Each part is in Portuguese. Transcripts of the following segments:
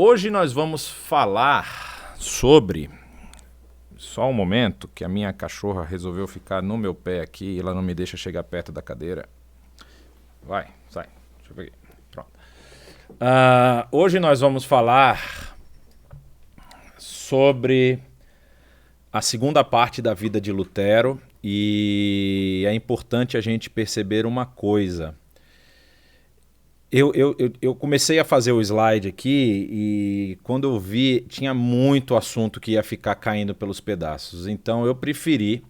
Hoje nós vamos falar sobre... Só um momento, que a minha cachorra resolveu ficar no meu pé aqui e ela não me deixa chegar perto da cadeira. Vai, sai. Deixa eu ver aqui. Pronto. Hoje nós vamos falar sobre a segunda parte da vida de Lutero e é importante a gente perceber uma coisa. Eu comecei a fazer o slide aqui e quando eu vi, tinha muito assunto que ia ficar caindo pelos pedaços. Então eu preferi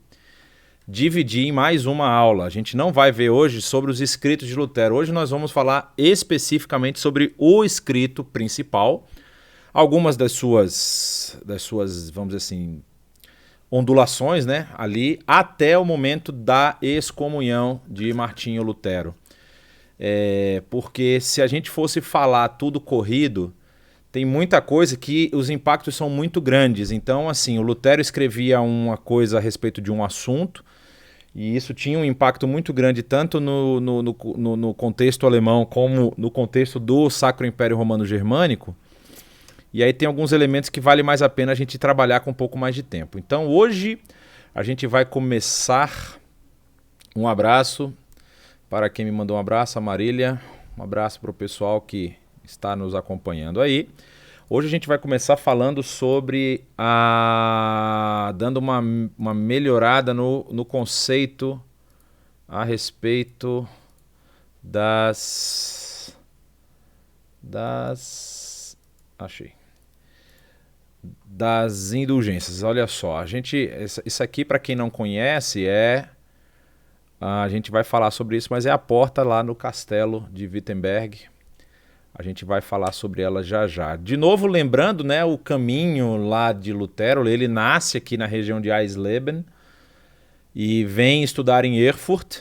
dividir em mais uma aula. A gente não vai ver hoje sobre os escritos de Lutero. Hoje nós vamos falar especificamente sobre o escrito principal. Algumas das suas, vamos dizer assim, ondulações, né, ali, até o momento da excomunhão de Martinho Lutero. Porque se a gente fosse falar tudo corrido, tem muita coisa que os impactos são muito grandes. Então, assim, o Lutero escrevia uma coisa a respeito de um assunto e isso tinha um impacto muito grande tanto no contexto alemão como no contexto do Sacro Império Romano Germânico. E aí tem alguns elementos que vale mais a pena a gente trabalhar com um pouco mais de tempo. Então, hoje a gente vai começar. Um abraço para quem me mandou um abraço, a Marília. Um abraço para o pessoal que está nos acompanhando aí. Hoje a gente vai começar falando sobre dando uma melhorada no conceito a respeito achei. Das indulgências. Olha só, isso aqui, para quem não conhece, a gente vai falar sobre isso, mas é a porta lá no castelo de Wittenberg. A gente vai falar sobre ela já já. De novo, lembrando, né, o caminho lá de Lutero, ele nasce aqui na região de Eisleben e vem estudar em Erfurt.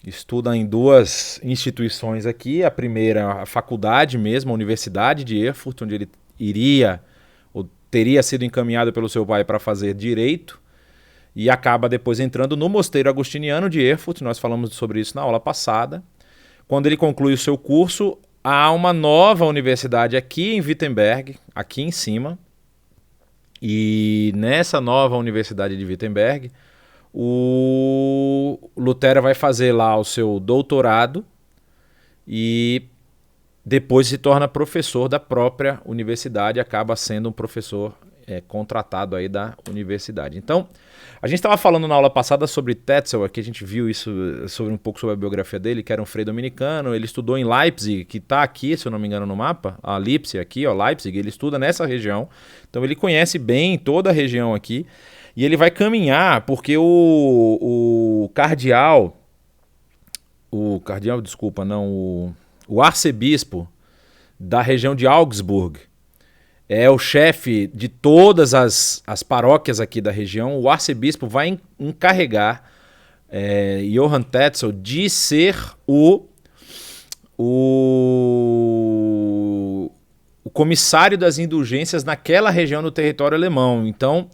Estuda em duas instituições aqui. A primeira, a faculdade mesmo, a Universidade de Erfurt, onde ele teria sido encaminhado pelo seu pai para fazer direito. E acaba depois entrando no mosteiro agostiniano de Erfurt, nós falamos sobre isso na aula passada. Quando ele conclui o seu curso, há uma nova universidade aqui em Wittenberg, aqui em cima. E nessa nova universidade de Wittenberg, o Lutero vai fazer lá o seu doutorado e depois se torna professor da própria universidade, acaba sendo um professor contratado aí da universidade. Então, a gente estava falando na aula passada sobre Tetzel, aqui a gente viu isso um pouco sobre a biografia dele, que era um frei dominicano, ele estudou em Leipzig, que está aqui, se eu não me engano, no mapa, a Leipzig aqui, ó, Leipzig, ele estuda nessa região, então ele conhece bem toda a região aqui, e ele vai caminhar, porque o arcebispo da região de Augsburg, é o chefe de todas as paróquias aqui da região. O arcebispo vai encarregar Johann Tetzel de ser o comissário das indulgências naquela região do território alemão. Então,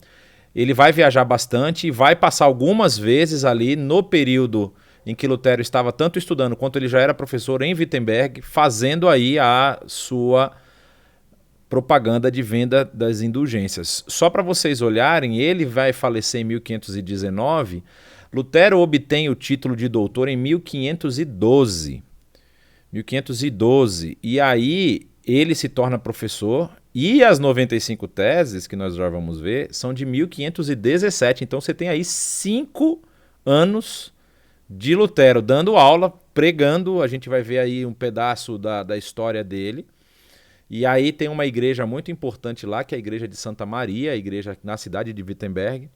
ele vai viajar bastante e vai passar algumas vezes ali no período em que Lutero estava tanto estudando quanto ele já era professor em Wittenberg, fazendo aí a sua propaganda de venda das indulgências. Só para vocês olharem, ele vai falecer em 1519, Lutero obtém o título de doutor em 1512. E aí ele se torna professor e as 95 teses, que nós já vamos ver, são de 1517. Então você tem aí 5 anos de Lutero dando aula, pregando. A gente vai ver aí um pedaço da história dele. E aí tem uma igreja muito importante lá, que é a igreja de Santa Maria, a igreja na cidade de Wittenberg.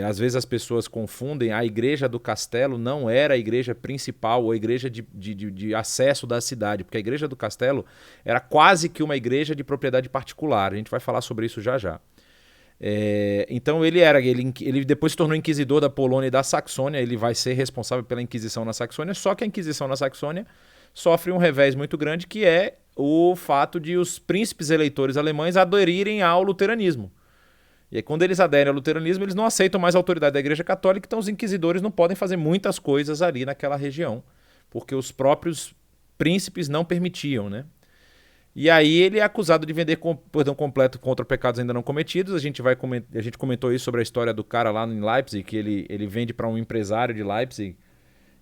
Às vezes as pessoas confundem, a igreja do castelo não era a igreja principal ou a igreja de acesso da cidade, porque a igreja do castelo era quase que uma igreja de propriedade particular. A gente vai falar sobre isso já já. Então ele depois se tornou inquisidor da Polônia e da Saxônia, ele vai ser responsável pela Inquisição na Saxônia, só que a Inquisição na Saxônia sofre um revés muito grande, que é o fato de os príncipes eleitores alemães aderirem ao luteranismo. E aí, quando eles aderem ao luteranismo, eles não aceitam mais a autoridade da Igreja Católica, então os inquisidores não podem fazer muitas coisas ali naquela região, porque os próprios príncipes não permitiam, né? E aí ele é acusado de vender perdão completo contra pecados ainda não cometidos. A gente comentou isso sobre a história do cara lá em Leipzig, que ele vende para um empresário de Leipzig,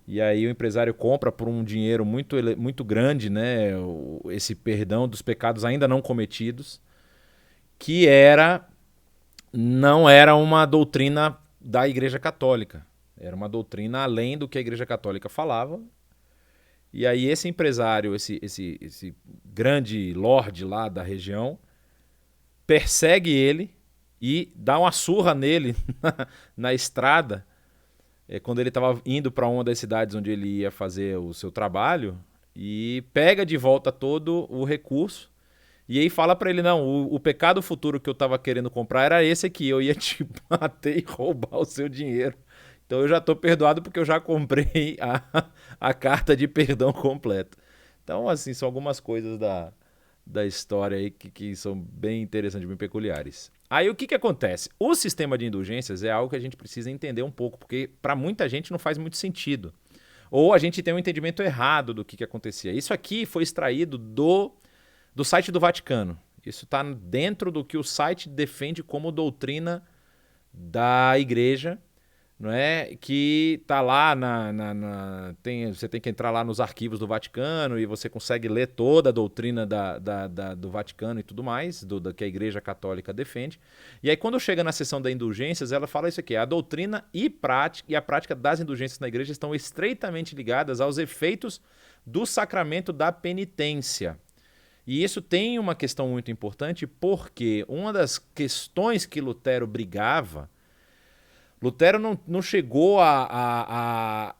e aí o empresário compra por um dinheiro muito grande, né, esse perdão dos pecados ainda não cometidos, que não era uma doutrina da Igreja Católica. Era uma doutrina além do que a Igreja Católica falava. E aí esse empresário, esse grande lorde lá da região, persegue ele e dá uma surra nele na estrada, quando ele estava indo para uma das cidades onde ele ia fazer o seu trabalho, e pega de volta todo o recurso. E aí fala para ele, não, o pecado futuro que eu estava querendo comprar era esse aqui, eu ia te bater e roubar o seu dinheiro. Então eu já estou perdoado porque eu já comprei a carta de perdão completa. Então, assim, são algumas coisas da história aí que são bem interessantes, bem peculiares. Aí o que acontece? O sistema de indulgências é algo que a gente precisa entender um pouco, porque para muita gente não faz muito sentido. Ou a gente tem um entendimento errado do que acontecia. Isso aqui foi extraído do site do Vaticano. Isso está dentro do que o site defende como doutrina da igreja, não é? Que está lá você tem que entrar lá nos arquivos do Vaticano e você consegue ler toda a doutrina do Vaticano e tudo mais, que a Igreja Católica defende. E aí quando chega na seção da indulgências, ela fala isso aqui: a doutrina e a prática das indulgências na igreja estão estreitamente ligadas aos efeitos do sacramento da penitência. E isso tem uma questão muito importante, porque uma das questões que Lutero brigava, Lutero não chegou a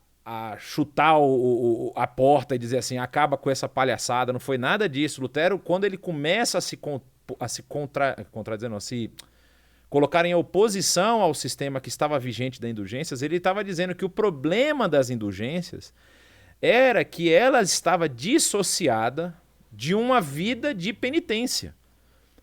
chutar a porta e dizer assim, acaba com essa palhaçada, não foi nada disso. Lutero, quando ele começa a se colocar em oposição ao sistema que estava vigente das indulgências, ele estava dizendo que o problema das indulgências era que ela estava dissociada de uma vida de penitência.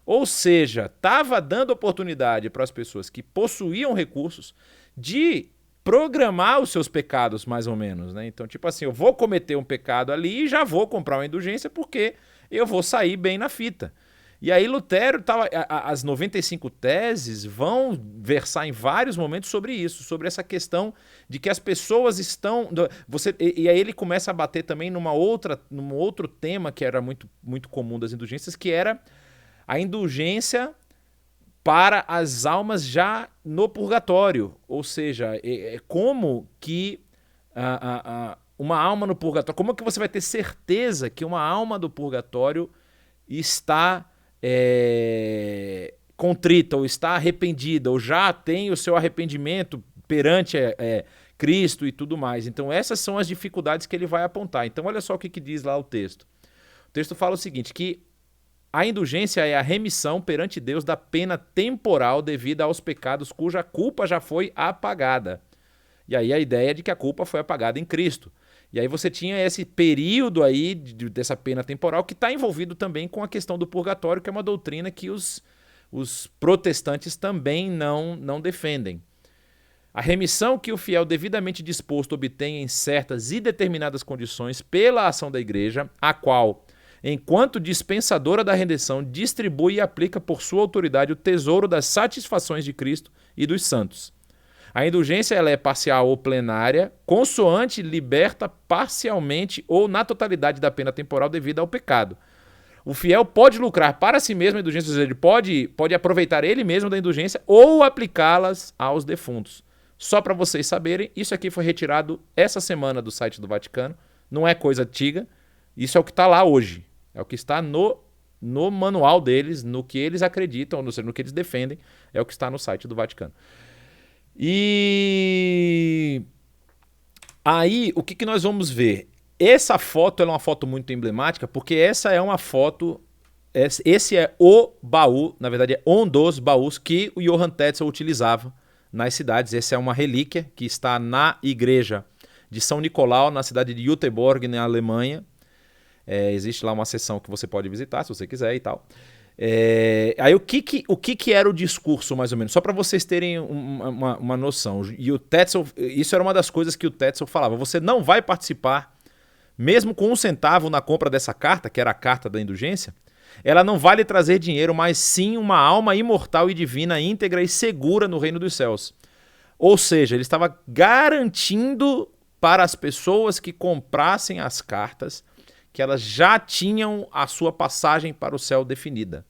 Ou seja, estava dando oportunidade para as pessoas que possuíam recursos de programar os seus pecados, mais ou menos, né? Então, tipo assim, eu vou cometer um pecado ali e já vou comprar uma indulgência porque eu vou sair bem na fita. E aí Lutero as 95 teses vão versar em vários momentos sobre isso, sobre essa questão de que as pessoas estão... E aí ele começa a bater também num outro tema que era muito, muito comum das indulgências, que era a indulgência para as almas já no purgatório. Ou seja, como que uma alma no purgatório... Como que você vai ter certeza que uma alma do purgatório está... contrita, ou está arrependida, ou já tem o seu arrependimento perante Cristo e tudo mais. Então essas são as dificuldades que ele vai apontar. Então olha só o que diz lá o texto. O texto fala o seguinte, que a indulgência é a remissão perante Deus da pena temporal devida aos pecados cuja culpa já foi apagada. E aí a ideia é de que a culpa foi apagada em Cristo. E aí você tinha esse período aí dessa pena temporal que está envolvido também com a questão do purgatório, que é uma doutrina que os protestantes também não defendem. A remissão que o fiel devidamente disposto obtém em certas e determinadas condições pela ação da igreja, a qual, enquanto dispensadora da redenção, distribui e aplica por sua autoridade o tesouro das satisfações de Cristo e dos santos. A indulgência ela é parcial ou plenária, consoante liberta parcialmente ou na totalidade da pena temporal devida ao pecado. O fiel pode lucrar para si mesmo a indulgência, ou seja, ele pode aproveitar ele mesmo da indulgência ou aplicá-las aos defuntos. Só para vocês saberem, isso aqui foi retirado essa semana do site do Vaticano, não é coisa antiga, isso é o que está lá hoje, é o que está no manual deles, no que eles acreditam, ou seja, no que eles defendem, é o que está no site do Vaticano. E aí, o que nós vamos ver? Essa foto é uma foto muito emblemática, porque essa é uma foto... Esse é o baú, na verdade é um dos baús que o Johann Tetzel utilizava nas cidades. Essa é uma relíquia que está na igreja de São Nicolau, na cidade de Göteborg, na Alemanha. Existe lá uma seção que você pode visitar, se você quiser e tal. Aí o que era o discurso, mais ou menos? Só para vocês terem uma noção. E o Tetzel, isso era uma das coisas que o Tetzel falava. Você não vai participar, mesmo com 1 centavo na compra dessa carta, que era a carta da indulgência, ela não vai lhe trazer dinheiro, mas sim uma alma imortal e divina, íntegra e segura no reino dos céus. Ou seja, ele estava garantindo para as pessoas que comprassem as cartas que elas já tinham a sua passagem para o céu definida.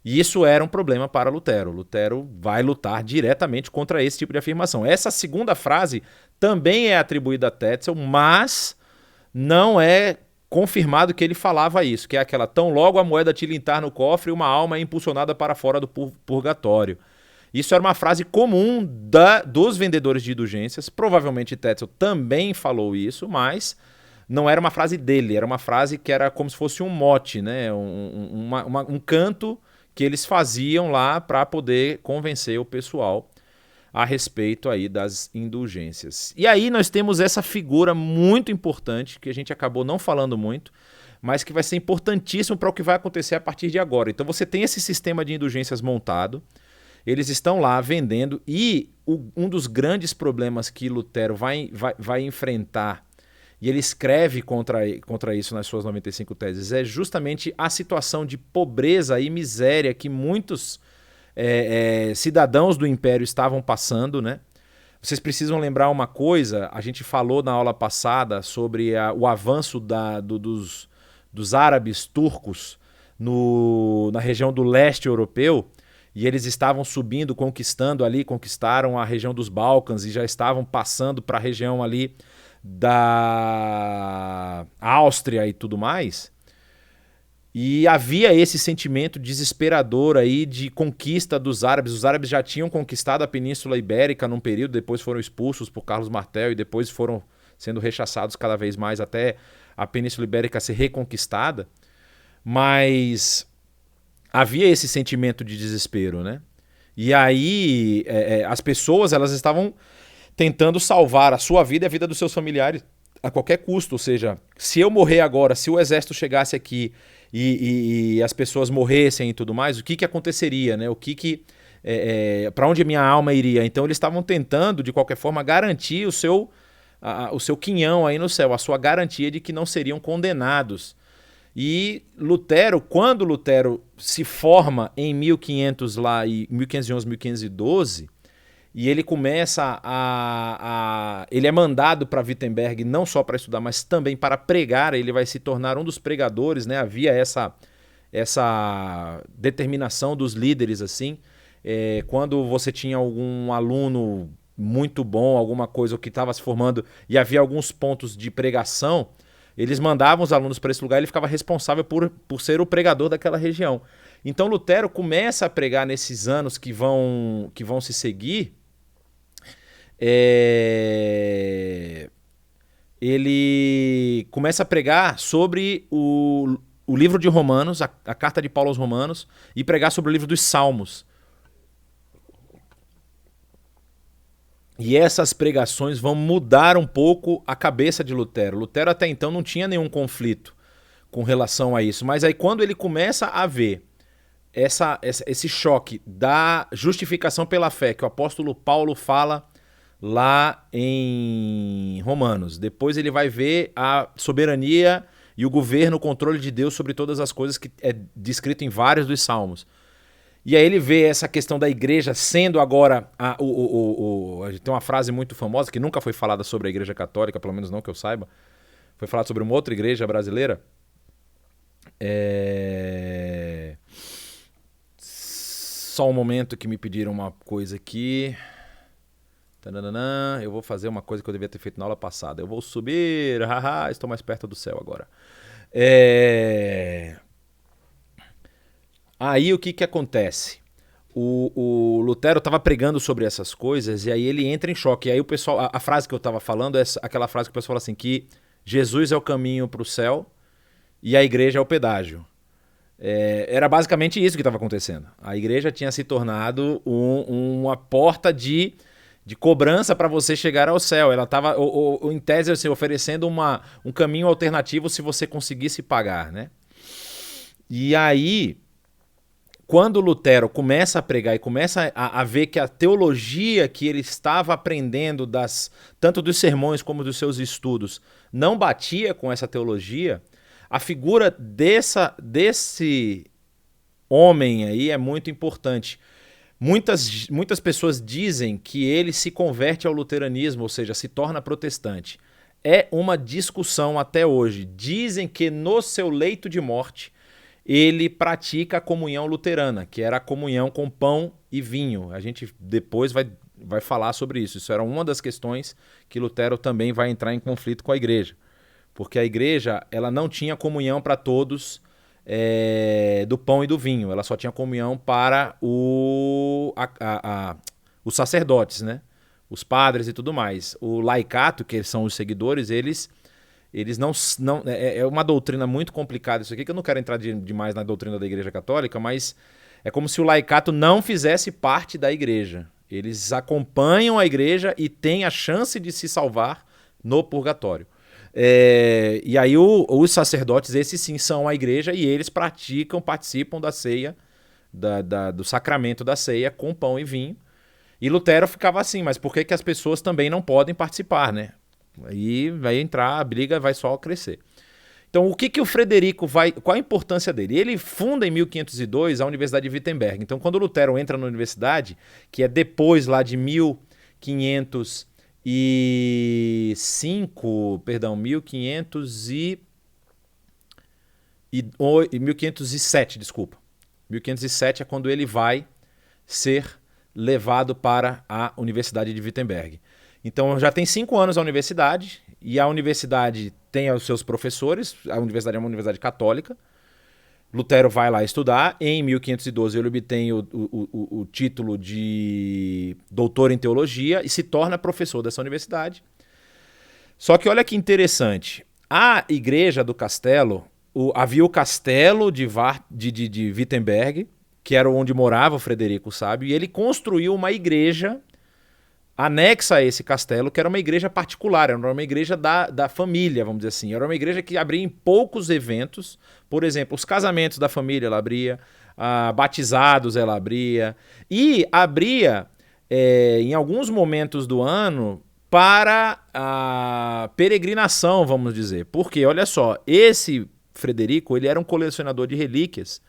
E isso era um problema para Lutero. Lutero vai lutar diretamente contra esse tipo de afirmação. Essa segunda frase também é atribuída a Tetzel, mas não é confirmado que ele falava isso, que é aquela: tão logo a moeda tilintar no cofre, uma alma é impulsionada para fora do purgatório. Isso era uma frase comum dos vendedores de indulgências. Provavelmente Tetzel também falou isso, mas não era uma frase dele, era uma frase que era como se fosse um mote, né? Um canto que eles faziam lá para poder convencer o pessoal a respeito aí das indulgências. E aí nós temos essa figura muito importante, que a gente acabou não falando muito, mas que vai ser importantíssimo para o que vai acontecer a partir de agora. Então você tem esse sistema de indulgências montado, eles estão lá vendendo, e um dos grandes problemas que Lutero vai enfrentar, e ele escreve contra isso nas suas 95 teses, é justamente a situação de pobreza e miséria que muitos cidadãos do Império estavam passando, né? Vocês precisam lembrar uma coisa: a gente falou na aula passada sobre o avanço dos árabes turcos na região do leste europeu, e eles estavam subindo, conquistaram a região dos Balcãs e já estavam passando para a região ali da Áustria e tudo mais. E havia esse sentimento desesperador aí de conquista dos árabes. Os árabes já tinham conquistado a Península Ibérica num período, depois foram expulsos por Carlos Martel e depois foram sendo rechaçados cada vez mais até a Península Ibérica ser reconquistada. Mas havia esse sentimento de desespero, né? E aí as pessoas, elas estavam tentando salvar a sua vida e a vida dos seus familiares a qualquer custo. Ou seja, se eu morrer agora, se o exército chegasse aqui e as pessoas morressem e tudo mais, o que aconteceria, né? Para onde a minha alma iria? Então eles estavam tentando, de qualquer forma, garantir o seu quinhão aí no céu, a sua garantia de que não seriam condenados. E Lutero, quando Lutero se forma em 1511, 1512, e ele começa ele é mandado para Wittenberg não só para estudar, mas também para pregar. Ele vai se tornar um dos pregadores, né? Havia essa determinação dos líderes, assim. Quando você tinha algum aluno muito bom, alguma coisa que estava se formando e havia alguns pontos de pregação, eles mandavam os alunos para esse lugar e ele ficava responsável por ser o pregador daquela região. Então Lutero começa a pregar nesses anos que vão se seguir. Ele começa a pregar sobre o livro de Romanos, a carta de Paulo aos Romanos, e pregar sobre o livro dos Salmos. E essas pregações vão mudar um pouco a cabeça de Lutero. Lutero até então não tinha nenhum conflito com relação a isso, mas aí quando ele começa a ver esse choque da justificação pela fé que o apóstolo Paulo fala lá em Romanos, depois ele vai ver a soberania e o governo, o controle de Deus sobre todas as coisas, que é descrito em vários dos salmos. E aí ele vê essa questão da igreja sendo agora... tem uma frase muito famosa que nunca foi falada sobre a igreja católica, pelo menos não que eu saiba. Foi falado sobre uma outra igreja brasileira. Só um momento que me pediram uma coisa aqui. Eu vou fazer uma coisa que eu devia ter feito na aula passada. Eu vou subir. Estou mais perto do céu agora. Aí o que acontece? O Lutero estava pregando sobre essas coisas e aí ele entra em choque. E aí o pessoal, a frase que eu estava falando é aquela frase que o pessoal fala assim, que Jesus é o caminho para o céu e a igreja é o pedágio. Era basicamente isso que estava acontecendo. A igreja tinha se tornado uma porta de cobrança para você chegar ao céu. Ela estava, em tese, assim, oferecendo um caminho alternativo se você conseguisse pagar, né? E aí, quando Lutero começa a pregar e começa a ver que a teologia que ele estava aprendendo tanto dos sermões como dos seus estudos não batia com essa teologia, a figura desse homem aí é muito importante. Muitas pessoas dizem que ele se converte ao luteranismo, ou seja, se torna protestante. É uma discussão até hoje. Dizem que no seu leito de morte ele pratica a comunhão luterana, que era a comunhão com pão e vinho. A gente depois vai falar sobre isso. Isso era uma das questões que Lutero também vai entrar em conflito com a igreja. Porque a igreja ela não tinha comunhão para todos do pão e do vinho. Ela só tinha comunhão para os sacerdotes, né? Os padres e tudo mais. O laicato, que são os seguidores, eles não é uma doutrina muito complicada isso aqui, que eu não quero entrar demais na doutrina da Igreja Católica, mas é como se o laicato não fizesse parte da igreja. Eles acompanham a igreja e têm a chance de se salvar no purgatório. E aí os sacerdotes, esses sim são a igreja e eles participam da ceia, do sacramento da ceia com pão e vinho. E Lutero ficava assim, mas por que as pessoas também não podem participar, né? Aí vai entrar, a briga vai só crescer. Então, o que o Frederico qual a importância dele? Ele funda em 1502 a Universidade de Wittenberg. Então, quando Lutero entra na universidade, que é depois lá de 1507, desculpa. 1507 é quando ele vai ser levado para a Universidade de Wittenberg. Então já tem 5 anos a universidade, e a universidade tem os seus professores, a universidade é uma universidade católica. Lutero vai lá estudar, em 1512 ele obtém o título de doutor em teologia e se torna professor dessa universidade. Só que olha que interessante, a igreja do castelo, havia o castelo de Wittenberg, que era onde morava o Frederico o Sábio, e ele construiu uma igreja anexa a esse castelo, que era uma igreja particular, era uma igreja da família, vamos dizer assim. Era uma igreja que abria em poucos eventos, por exemplo, os casamentos da família ela abria, batizados ela abria, e abria em alguns momentos do ano para a peregrinação, vamos dizer. Porque, olha só, esse Frederico ele era um colecionador de relíquias,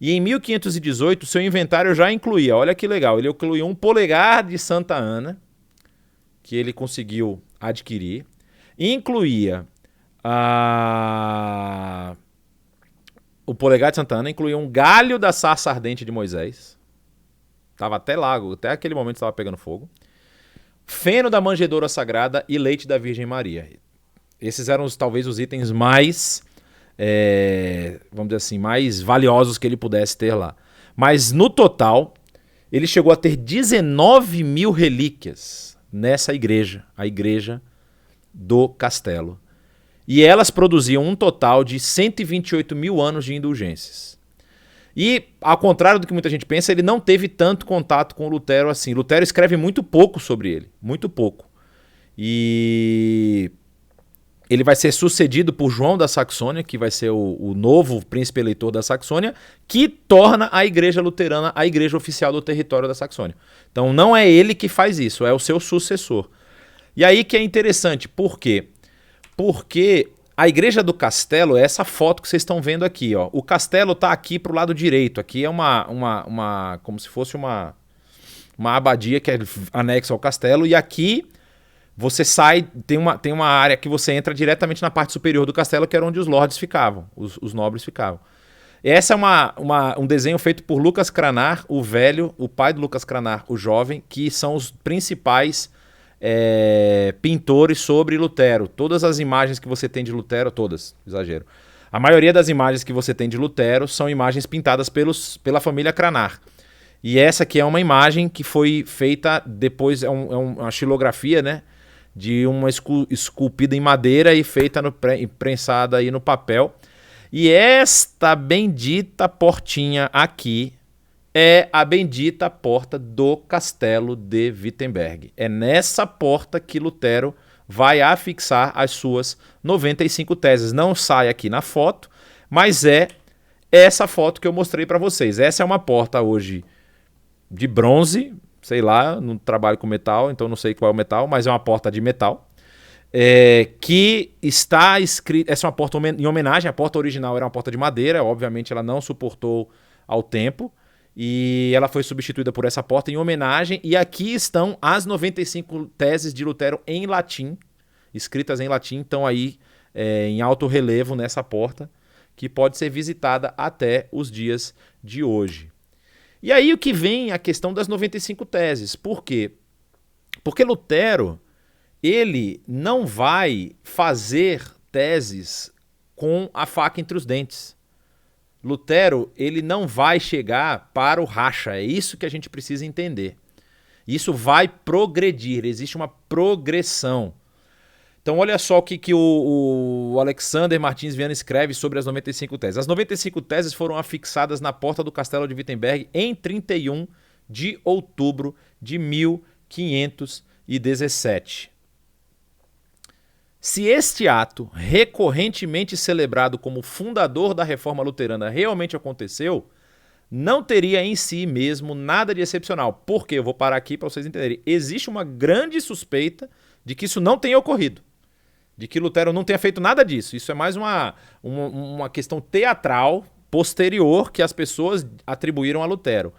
e em 1518, seu inventário já incluía, olha que legal, ele incluía um polegar de Santa Ana, que ele conseguiu adquirir, incluía o polegar de Santa Ana, incluía um galho da sarça ardente de Moisés, estava até aquele momento estava pegando fogo, feno da manjedoura sagrada e leite da Virgem Maria. Esses eram talvez os itens mais... vamos dizer assim, mais valiosos que ele pudesse ter lá. Mas no total, ele chegou a ter 19 mil relíquias nessa igreja, a igreja do castelo. E elas produziam um total de 128 mil anos de indulgências. E, ao contrário do que muita gente pensa, ele não teve tanto contato com Lutero assim. Lutero escreve muito pouco sobre ele, muito pouco. E... ele vai ser sucedido por João da Saxônia, que vai ser o novo príncipe eleitor da Saxônia, que torna a igreja luterana a igreja oficial do território da Saxônia. Então não é ele que faz isso, é o seu sucessor. E aí que é interessante, por quê? Porque a igreja do castelo é essa foto que vocês estão vendo aqui. Ó. O castelo está aqui para o lado direito, aqui é como se fosse uma abadia que é anexa ao castelo, e aqui... você sai, tem uma área que você entra diretamente na parte superior do castelo, que era onde os lords ficavam, os nobres ficavam. Essa é um desenho feito por Lucas Cranach, o velho, o pai do Lucas Cranach, o jovem, que são os principais pintores sobre Lutero. Todas as imagens que você tem de Lutero, todas, exagero. A maioria das imagens que você tem de Lutero são imagens pintadas pela família Cranach. E essa aqui é uma imagem que foi feita depois, uma xilografia, né? De uma esculpida em madeira e feita prensada aí no papel. E esta bendita portinha aqui é a bendita porta do castelo de Wittenberg. É nessa porta que Lutero vai afixar as suas 95 teses. Não sai aqui na foto, mas é essa foto que eu mostrei para vocês. Essa é uma porta hoje de bronze, sei lá, não trabalho com metal, então não sei qual é o metal, mas é uma porta de metal. que está escrita. Essa é uma porta em homenagem. A porta original era uma porta de madeira, obviamente ela não suportou ao tempo. E ela foi substituída por essa porta em homenagem. E aqui estão as 95 teses de Lutero em latim, escritas em latim, estão aí em alto relevo nessa porta, que pode ser visitada até os dias de hoje. E aí o que vem a questão das 95 teses. Por quê? Porque Lutero, ele não vai fazer teses com a faca entre os dentes. Lutero, ele não vai chegar para o racha, é isso que a gente precisa entender. Isso vai progredir, existe uma progressão. Então olha só o que o Alexander Martins Viana escreve sobre as 95 teses. As 95 teses foram afixadas na porta do castelo de Wittenberg em 31 de outubro de 1517. Se este ato, recorrentemente celebrado como fundador da reforma luterana, realmente aconteceu, não teria em si mesmo nada de excepcional. Por quê? Eu vou parar aqui para vocês entenderem. Existe uma grande suspeita de que isso não tenha ocorrido. De que Lutero não tenha feito nada disso. Isso é mais uma questão teatral posterior que as pessoas atribuíram a Lutero.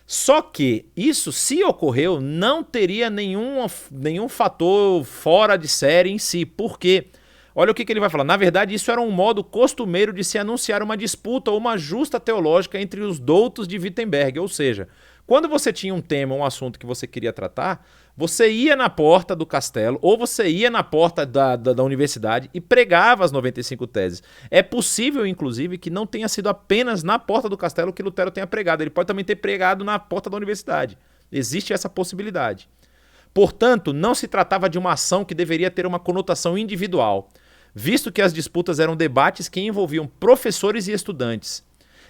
Só que isso, se ocorreu, não teria nenhum fator fora de série em si. Por quê? Olha o que ele vai falar. Na verdade, isso era um modo costumeiro de se anunciar uma disputa ou uma justa teológica entre os doutos de Wittenberg. Ou seja, quando você tinha um tema, um assunto que você queria tratar, você ia na porta do castelo ou você ia na porta da universidade e pregava as 95 teses. É possível, inclusive, que não tenha sido apenas na porta do castelo que Lutero tenha pregado. Ele pode também ter pregado na porta da universidade. Existe essa possibilidade. Portanto, não se tratava de uma ação que deveria ter uma conotação individual, visto que as disputas eram debates que envolviam professores e estudantes.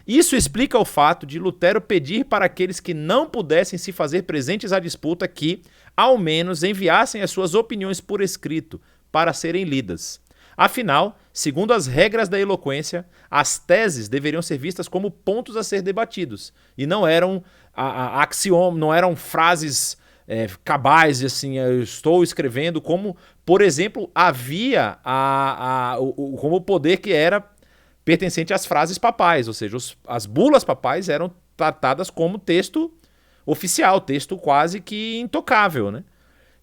Isso explica o fato de Lutero pedir para aqueles que não pudessem se fazer presentes à disputa que, ao menos, enviassem as suas opiniões por escrito para serem lidas. Afinal, segundo as regras da eloquência, as teses deveriam ser vistas como pontos a ser debatidos e não eram não eram frases cabais, assim, eu estou escrevendo, como, por exemplo, havia como o poder que era pertencente às frases papais, ou seja, as bulas papais eram tratadas como texto oficial, texto quase que intocável, né?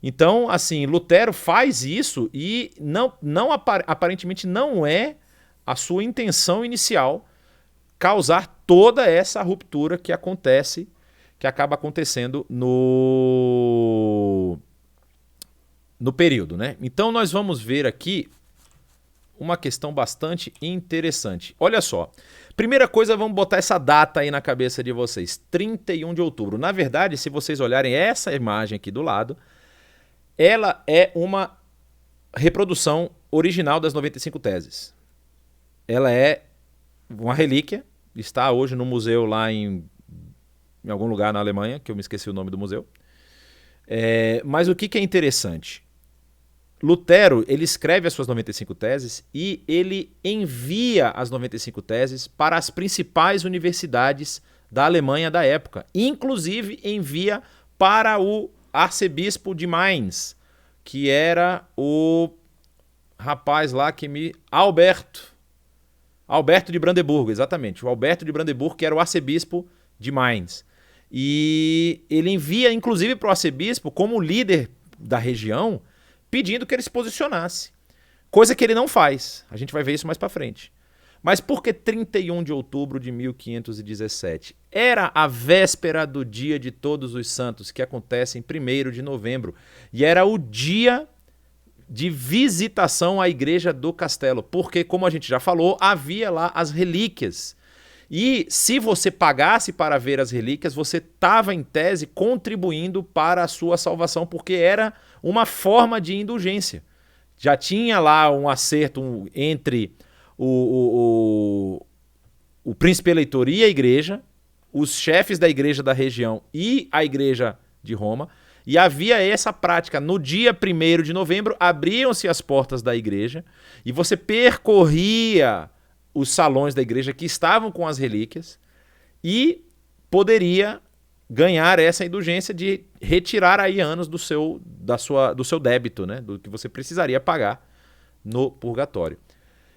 Então, assim, Lutero faz isso e aparentemente não é a sua intenção inicial causar toda essa ruptura que acaba acontecendo no período, né? Então nós vamos ver aqui uma questão bastante interessante. Olha só. Primeira coisa, vamos botar essa data aí na cabeça de vocês. 31 de outubro. Na verdade, se vocês olharem essa imagem aqui do lado, ela é uma reprodução original das 95 teses. Ela é uma relíquia. Está hoje no museu lá em algum lugar na Alemanha, que eu me esqueci o nome do museu. Mas o que é interessante? Lutero, ele escreve as suas 95 teses e ele envia as 95 teses para as principais universidades da Alemanha da época. Inclusive envia para o arcebispo de Mainz, que era o rapaz lá Alberto de Brandeburgo, exatamente. O Alberto de Brandeburgo, que era o arcebispo de Mainz. E ele envia, inclusive, para o arcebispo, como líder da região, pedindo que ele se posicionasse. Coisa que ele não faz. A gente vai ver isso mais para frente. Mas por que 31 de outubro de 1517? Era a véspera do dia de Todos os Santos, que acontece em 1º de novembro. E era o dia de visitação à igreja do castelo. Porque, como a gente já falou, havia lá as relíquias. E se você pagasse para ver as relíquias, você estava, em tese, contribuindo para a sua salvação, porque era uma forma de indulgência. Já tinha lá um acerto entre o príncipe eleitor e a igreja, os chefes da igreja da região e a igreja de Roma, e havia essa prática. No dia 1º de novembro, abriam-se as portas da igreja e você percorria os salões da igreja que estavam com as relíquias e poderia ganhar essa indulgência de retirar aí anos do seu débito, né? Do que você precisaria pagar no purgatório.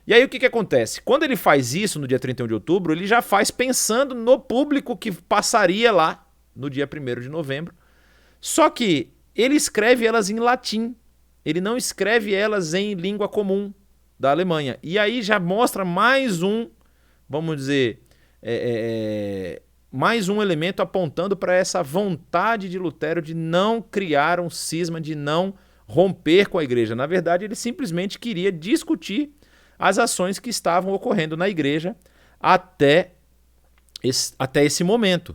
E aí o que acontece? Quando ele faz isso no dia 31 de outubro, ele já faz pensando no público que passaria lá no dia 1º de novembro. Só que ele escreve elas em latim. Ele não escreve elas em língua comum da Alemanha. E aí já mostra mais um, vamos dizer, mais um elemento apontando para essa vontade de Lutero de não criar um cisma, de não romper com a igreja. Na verdade, ele simplesmente queria discutir as ações que estavam ocorrendo na igreja até esse momento,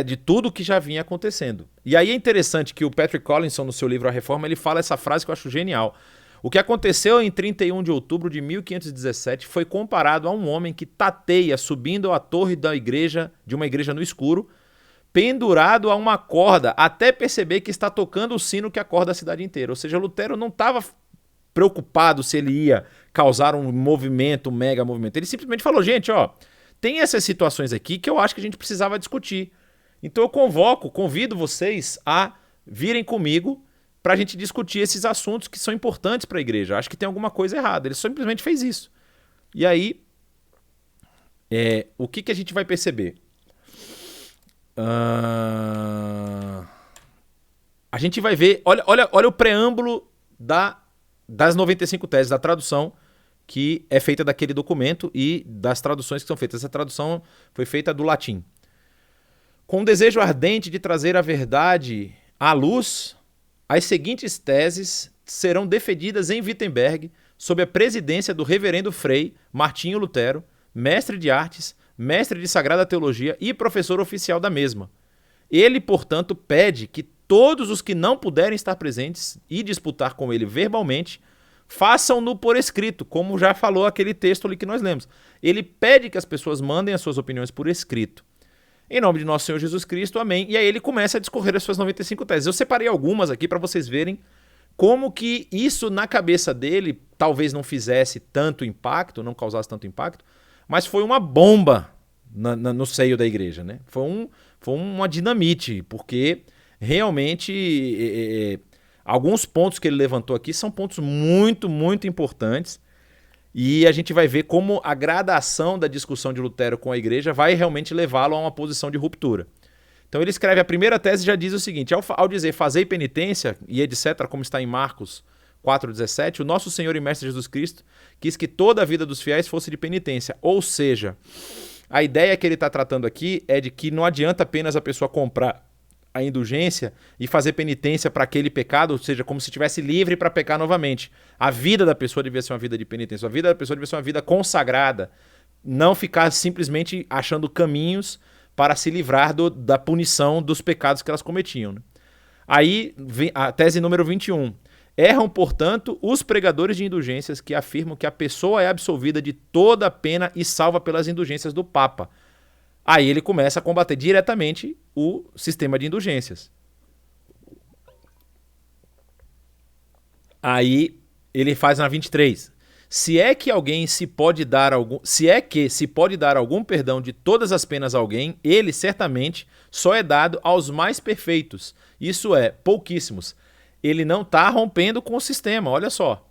de tudo que já vinha acontecendo. E aí é interessante que o Patrick Collinson, no seu livro A Reforma, ele fala essa frase que eu acho genial. O que aconteceu em 31 de outubro de 1517 foi comparado a um homem que tateia subindo a torre de uma igreja no escuro, pendurado a uma corda, até perceber que está tocando o sino que acorda a cidade inteira. Ou seja, Lutero não estava preocupado se ele ia causar um movimento, um mega movimento. Ele simplesmente falou, gente, ó, tem essas situações aqui que eu acho que a gente precisava discutir. Então eu convido vocês a virem comigo para a gente discutir esses assuntos que são importantes para a igreja. Acho que tem alguma coisa errada. Ele simplesmente fez isso. E aí, o que a gente vai perceber? A gente vai ver... Olha o preâmbulo das 95 teses, da tradução que é feita daquele documento e das traduções que são feitas. Essa tradução foi feita do latim. Com o desejo ardente de trazer a verdade à luz, as seguintes teses serão defendidas em Wittenberg sob a presidência do reverendo Frei Martinho Lutero, mestre de artes, mestre de sagrada teologia e professor oficial da mesma. Ele, portanto, pede que todos os que não puderem estar presentes e disputar com ele verbalmente, façam-no por escrito, como já falou aquele texto ali que nós lemos. Ele pede que as pessoas mandem as suas opiniões por escrito. Em nome de nosso Senhor Jesus Cristo, amém. E aí ele começa a discorrer as suas 95 teses. Eu separei algumas aqui para vocês verem como que isso na cabeça dele talvez não fizesse tanto impacto, não causasse tanto impacto, mas foi uma bomba no seio da igreja, né? Foi uma dinamite, porque realmente alguns pontos que ele levantou aqui são pontos muito, muito importantes. E a gente vai ver como a gradação da discussão de Lutero com a igreja vai realmente levá-lo a uma posição de ruptura. Então ele escreve, a primeira tese já diz o seguinte, ao dizer fazei penitência e etc., como está em Marcos 4,17, o nosso Senhor e Mestre Jesus Cristo quis que toda a vida dos fiéis fosse de penitência. Ou seja, a ideia que ele está tratando aqui é de que não adianta apenas a pessoa comprar a indulgência e fazer penitência para aquele pecado, ou seja, como se estivesse livre para pecar novamente. A vida da pessoa devia ser uma vida de penitência, a vida da pessoa devia ser uma vida consagrada, não ficar simplesmente achando caminhos para se livrar da punição dos pecados que elas cometiam. Né? Aí vem a tese número 21. Erram, portanto, os pregadores de indulgências que afirmam que a pessoa é absolvida de toda a pena e salva pelas indulgências do Papa. Aí ele começa a combater diretamente o sistema de indulgências. Aí ele faz na 23. Se é que se pode dar algum perdão de todas as penas a alguém, ele certamente só é dado aos mais perfeitos. Isso é, pouquíssimos. Ele não está rompendo com o sistema, olha só.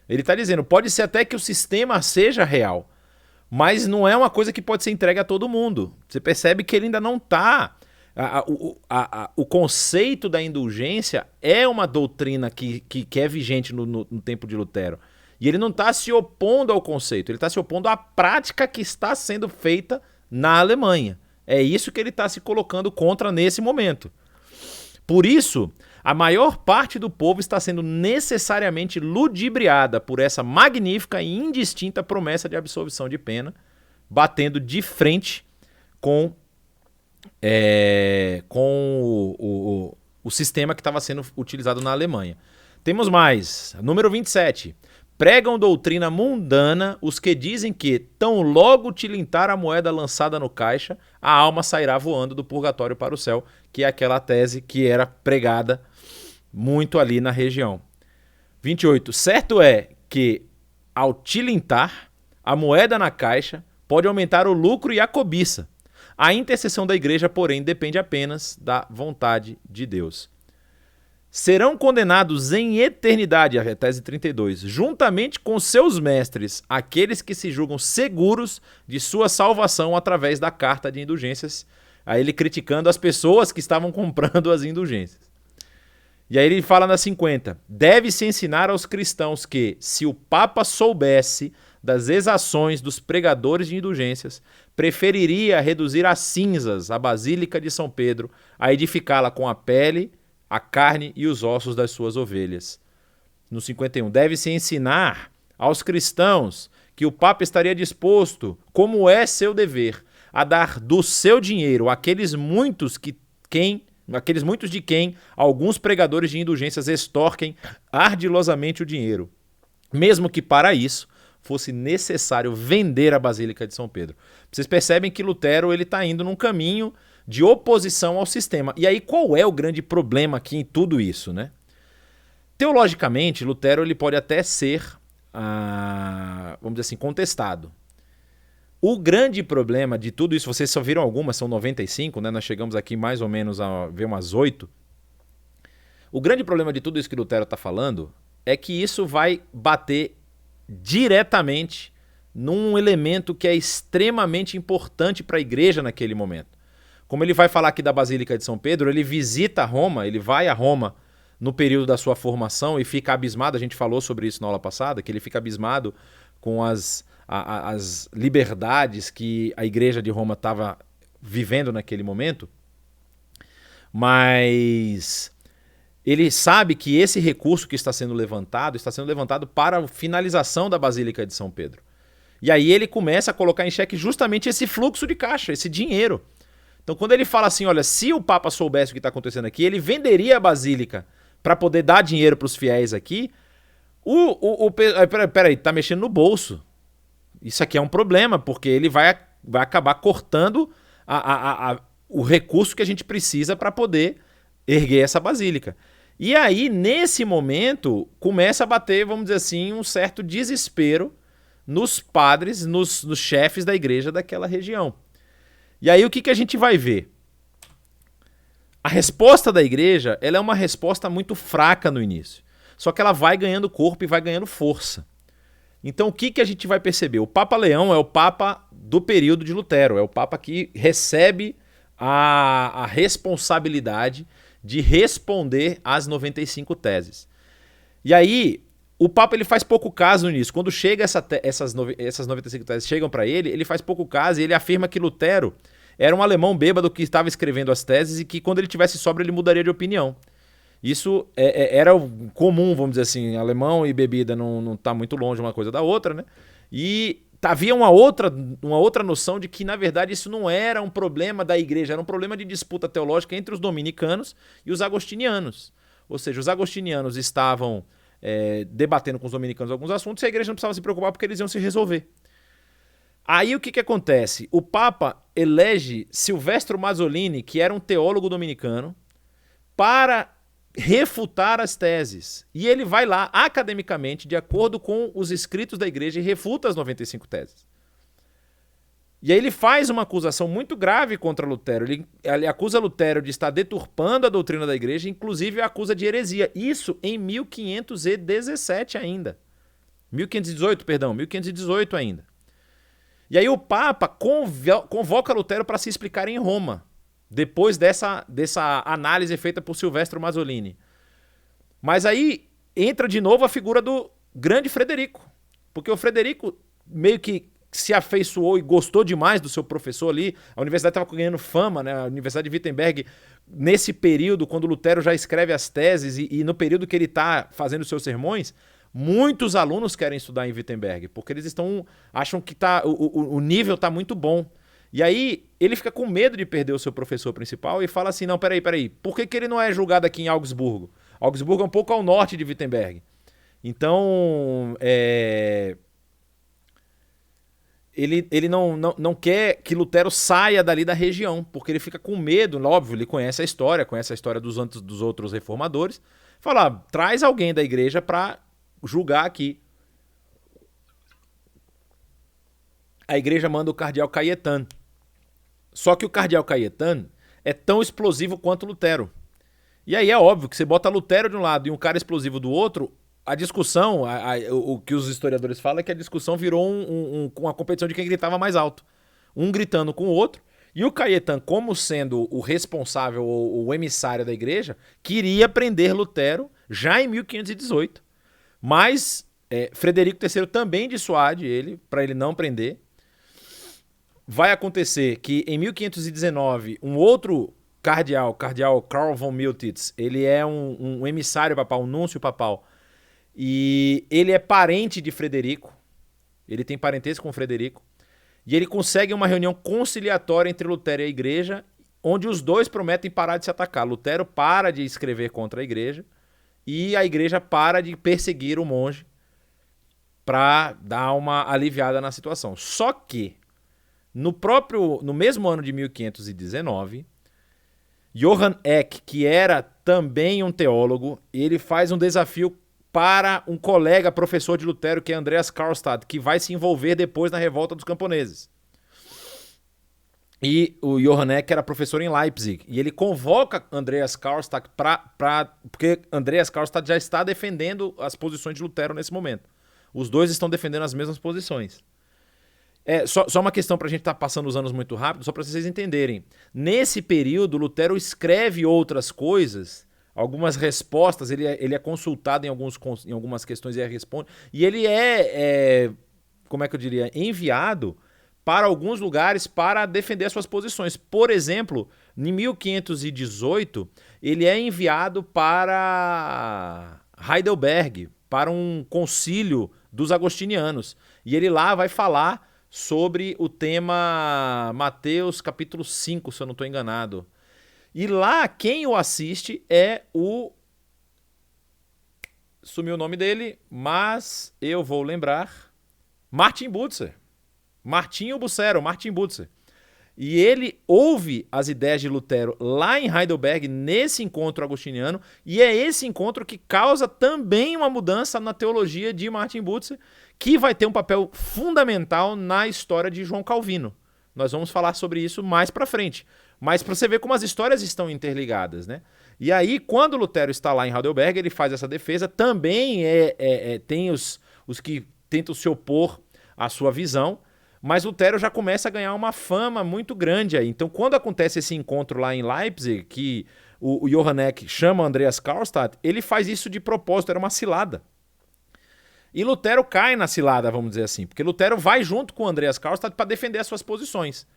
Ele está dizendo, pode ser até que o sistema seja real, mas não é uma coisa que pode ser entregue a todo mundo. Você percebe que ele ainda não está... O conceito da indulgência é uma doutrina que é vigente no tempo de Lutero. E ele não está se opondo ao conceito, ele está se opondo à prática que está sendo feita na Alemanha. É isso que ele está se colocando contra nesse momento. Por isso, a maior parte do povo está sendo necessariamente ludibriada por essa magnífica e indistinta promessa de absolvição de pena, batendo de frente com o sistema que estava sendo utilizado na Alemanha. Temos mais, número 27. Pregam doutrina mundana os que dizem que, tão logo tilintar a moeda lançada no caixa, a alma sairá voando do purgatório para o céu, que é aquela tese que era pregada muito ali na região. 28. Certo é que, ao tilintar, a moeda na caixa pode aumentar o lucro e a cobiça. A intercessão da igreja, porém, depende apenas da vontade de Deus. Serão condenados em eternidade, a tese 32, juntamente com seus mestres, aqueles que se julgam seguros de sua salvação através da carta de indulgências. Aí ele criticando as pessoas que estavam comprando as indulgências. E aí ele fala na 50, deve-se ensinar aos cristãos que, se o Papa soubesse das exações dos pregadores de indulgências, preferiria reduzir a cinzas a Basílica de São Pedro, a edificá-la com a pele, a carne e os ossos das suas ovelhas. No 51, deve-se ensinar aos cristãos que o Papa estaria disposto, como é seu dever, a dar do seu dinheiro àqueles muitos de quem alguns pregadores de indulgências extorquem ardilosamente o dinheiro, mesmo que para isso fosse necessário vender a Basílica de São Pedro. Vocês percebem que Lutero está indo num caminho de oposição ao sistema. E aí qual é o grande problema aqui em tudo isso, né? Teologicamente, Lutero ele pode até ser, vamos dizer assim, contestado. O grande problema de tudo isso, vocês só viram algumas, são 95, né? Nós chegamos aqui mais ou menos a ver umas 8. O grande problema de tudo isso que Lutero está falando é que isso vai bater diretamente num elemento que é extremamente importante para a igreja naquele momento. Como ele vai falar aqui da Basílica de São Pedro, ele visita Roma, ele vai a Roma no período da sua formação e fica abismado, a gente falou sobre isso na aula passada, que ele fica abismado com as liberdades que a igreja de Roma estava vivendo naquele momento, mas ele sabe que esse recurso que está sendo levantado para a finalização da Basílica de São Pedro. E aí ele começa a colocar em xeque justamente esse fluxo de caixa, esse dinheiro. Então quando ele fala assim, olha, se o Papa soubesse o que está acontecendo aqui, ele venderia a Basílica para poder dar dinheiro para os fiéis aqui, peraí, tá mexendo no bolso. Isso aqui é um problema, porque ele vai acabar cortando o recurso que a gente precisa para poder erguer essa basílica. E aí, nesse momento, começa a bater, vamos dizer assim, um certo desespero nos padres, nos chefes da igreja daquela região. E aí, o que a gente vai ver? A resposta da igreja, ela é uma resposta muito fraca no início. Só que ela vai ganhando corpo e vai ganhando força. Então o que a gente vai perceber? O Papa Leão é o Papa do período de Lutero, é o Papa que recebe a responsabilidade de responder às 95 teses. E aí o Papa ele faz pouco caso nisso. Quando chega essas 95 teses chegam para ele, ele faz pouco caso e ele afirma que Lutero era um alemão bêbado que estava escrevendo as teses e que quando ele tivesse sóbrio ele mudaria de opinião. Isso era comum, vamos dizer assim, alemão e bebida não tá muito longe uma coisa da outra, né? E havia uma outra noção de que, na verdade, isso não era um problema da igreja, era um problema de disputa teológica entre os dominicanos e os agostinianos. Ou seja, os agostinianos estavam debatendo com os dominicanos alguns assuntos e a igreja não precisava se preocupar porque eles iam se resolver. Aí o que acontece? O Papa elege Silvestro Mazzolini, que era um teólogo dominicano, para refutar as teses. E ele vai lá, academicamente, de acordo com os escritos da igreja, e refuta as 95 teses. E aí ele faz uma acusação muito grave contra Lutero. Ele acusa Lutero de estar deturpando a doutrina da igreja, inclusive acusa de heresia. Isso em 1517 ainda. 1518 ainda. E aí o Papa convoca Lutero para se explicar em Roma, depois dessa análise feita por Silvestro Mazzolini. Mas aí entra de novo a figura do grande Frederico, porque o Frederico meio que se afeiçoou e gostou demais do seu professor ali. A universidade estava ganhando fama, né? A Universidade de Wittenberg, nesse período, quando Lutero já escreve as teses e no período que ele está fazendo os seus sermões, muitos alunos querem estudar em Wittenberg, porque eles acham que o nível está muito bom. E aí ele fica com medo de perder o seu professor principal e fala assim, não, peraí, por que ele não é julgado aqui em Augsburgo? Augsburgo é um pouco ao norte de Wittenberg. Então, ele não quer que Lutero saia dali da região, porque ele fica com medo, óbvio, ele conhece a história dos outros reformadores, fala, traz alguém da igreja para julgar aqui. A igreja manda o cardeal Cayetan. Só que o cardeal Caetano é tão explosivo quanto Lutero. E aí é óbvio que você bota Lutero de um lado e um cara explosivo do outro, a discussão, o que os historiadores falam é que a discussão virou uma competição de quem gritava mais alto. Um gritando com o outro. E o Caetano, como sendo o responsável ou o emissário da igreja, queria prender Lutero já em 1518. Mas Frederico III também dissuade ele, para ele não prender. Vai acontecer que em 1519, um outro cardeal Karl von Miltitz, ele é um emissário papal, um núncio papal, e ele é parente de Frederico, ele tem parentesco com Frederico, e ele consegue uma reunião conciliatória entre Lutero e a igreja, onde os dois prometem parar de se atacar. Lutero para de escrever contra a igreja, e a igreja para de perseguir o monge para dar uma aliviada na situação. Só que, no mesmo ano de 1519, Johann Eck, que era também um teólogo, ele faz um desafio para um colega professor de Lutero, que é Andreas Karlstadt, que vai se envolver depois na revolta dos camponeses. E o Johann Eck era professor em Leipzig, e ele convoca Andreas Karlstadt porque Andreas Karlstadt já está defendendo as posições de Lutero nesse momento. Os dois estão defendendo as mesmas posições. Só uma questão para a gente estar passando os anos muito rápido, só para vocês entenderem. Nesse período, Lutero escreve outras coisas, algumas respostas, ele é consultado em algumas questões e ele responde. E ele como é que eu diria, enviado para alguns lugares para defender as suas posições. Por exemplo, em 1518, ele é enviado para Heidelberg, para um concílio dos agostinianos. E ele lá vai falar sobre o tema Mateus capítulo 5, se eu não estou enganado. E lá quem o assiste é sumiu o nome dele, mas eu vou lembrar. Martin Butzer. Martin Butzer. E ele ouve as ideias de Lutero lá em Heidelberg, nesse encontro agostiniano, e é esse encontro que causa também uma mudança na teologia de Martin Butzer, que vai ter um papel fundamental na história de João Calvino. Nós vamos falar sobre isso mais pra frente. Mas para você ver como as histórias estão interligadas, né? E aí, quando Lutero está lá em Heidelberg, ele faz essa defesa, também tem os que tentam se opor à sua visão, mas Lutero já começa a ganhar uma fama muito grande aí. Então, quando acontece esse encontro lá em Leipzig, que o Johann Eck chama Andreas Karlstadt, ele faz isso de propósito, era uma cilada. E Lutero cai na cilada, vamos dizer assim, porque Lutero vai junto com Andreas Karlstadt para defender as suas posições.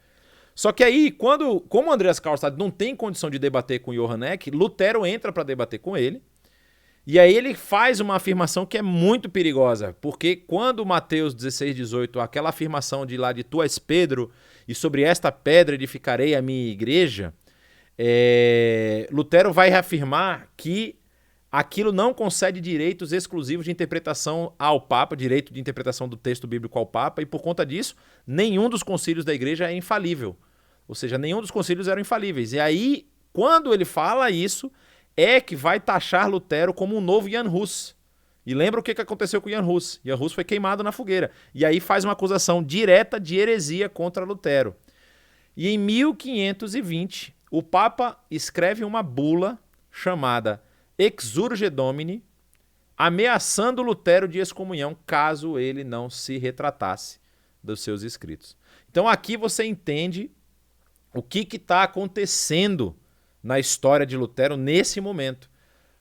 Só que aí, como Andreas Karlstadt não tem condição de debater com Johann Eck, Lutero entra para debater com ele, e aí ele faz uma afirmação que é muito perigosa, porque quando Mateus 16, 18, aquela afirmação de lá de tu és Pedro, e sobre esta pedra edificarei a minha igreja, Lutero vai reafirmar que aquilo não concede direitos exclusivos de interpretação ao Papa, direito de interpretação do texto bíblico ao Papa, e por conta disso, nenhum dos concílios da igreja é infalível. Ou seja, nenhum dos concílios eram infalíveis. E aí, quando ele fala isso, que vai taxar Lutero como um novo Jan Hus. E lembra o que aconteceu com Jan Hus? Jan Hus foi queimado na fogueira. E aí faz uma acusação direta de heresia contra Lutero. E em 1520, o Papa escreve uma bula chamada Exurge Domini, ameaçando Lutero de excomunhão caso ele não se retratasse dos seus escritos. Então aqui você entende o que está acontecendo na história de Lutero nesse momento.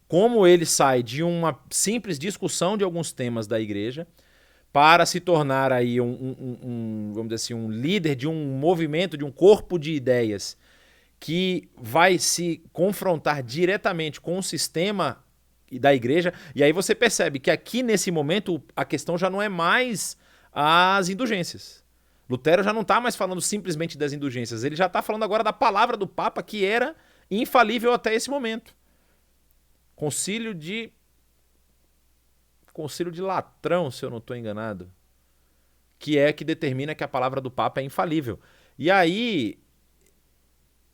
Como ele sai de uma simples discussão de alguns temas da igreja para se tornar aí vamos dizer assim, um líder de um movimento, de um corpo de ideias que vai se confrontar diretamente com o sistema da igreja. E aí você percebe que aqui nesse momento a questão já não é mais as indulgências. Lutero já não está mais falando simplesmente das indulgências, ele já está falando agora da palavra do Papa, que era infalível até esse momento. Concílio de Latrão, se eu não estou enganado, que determina que a palavra do Papa é infalível. E aí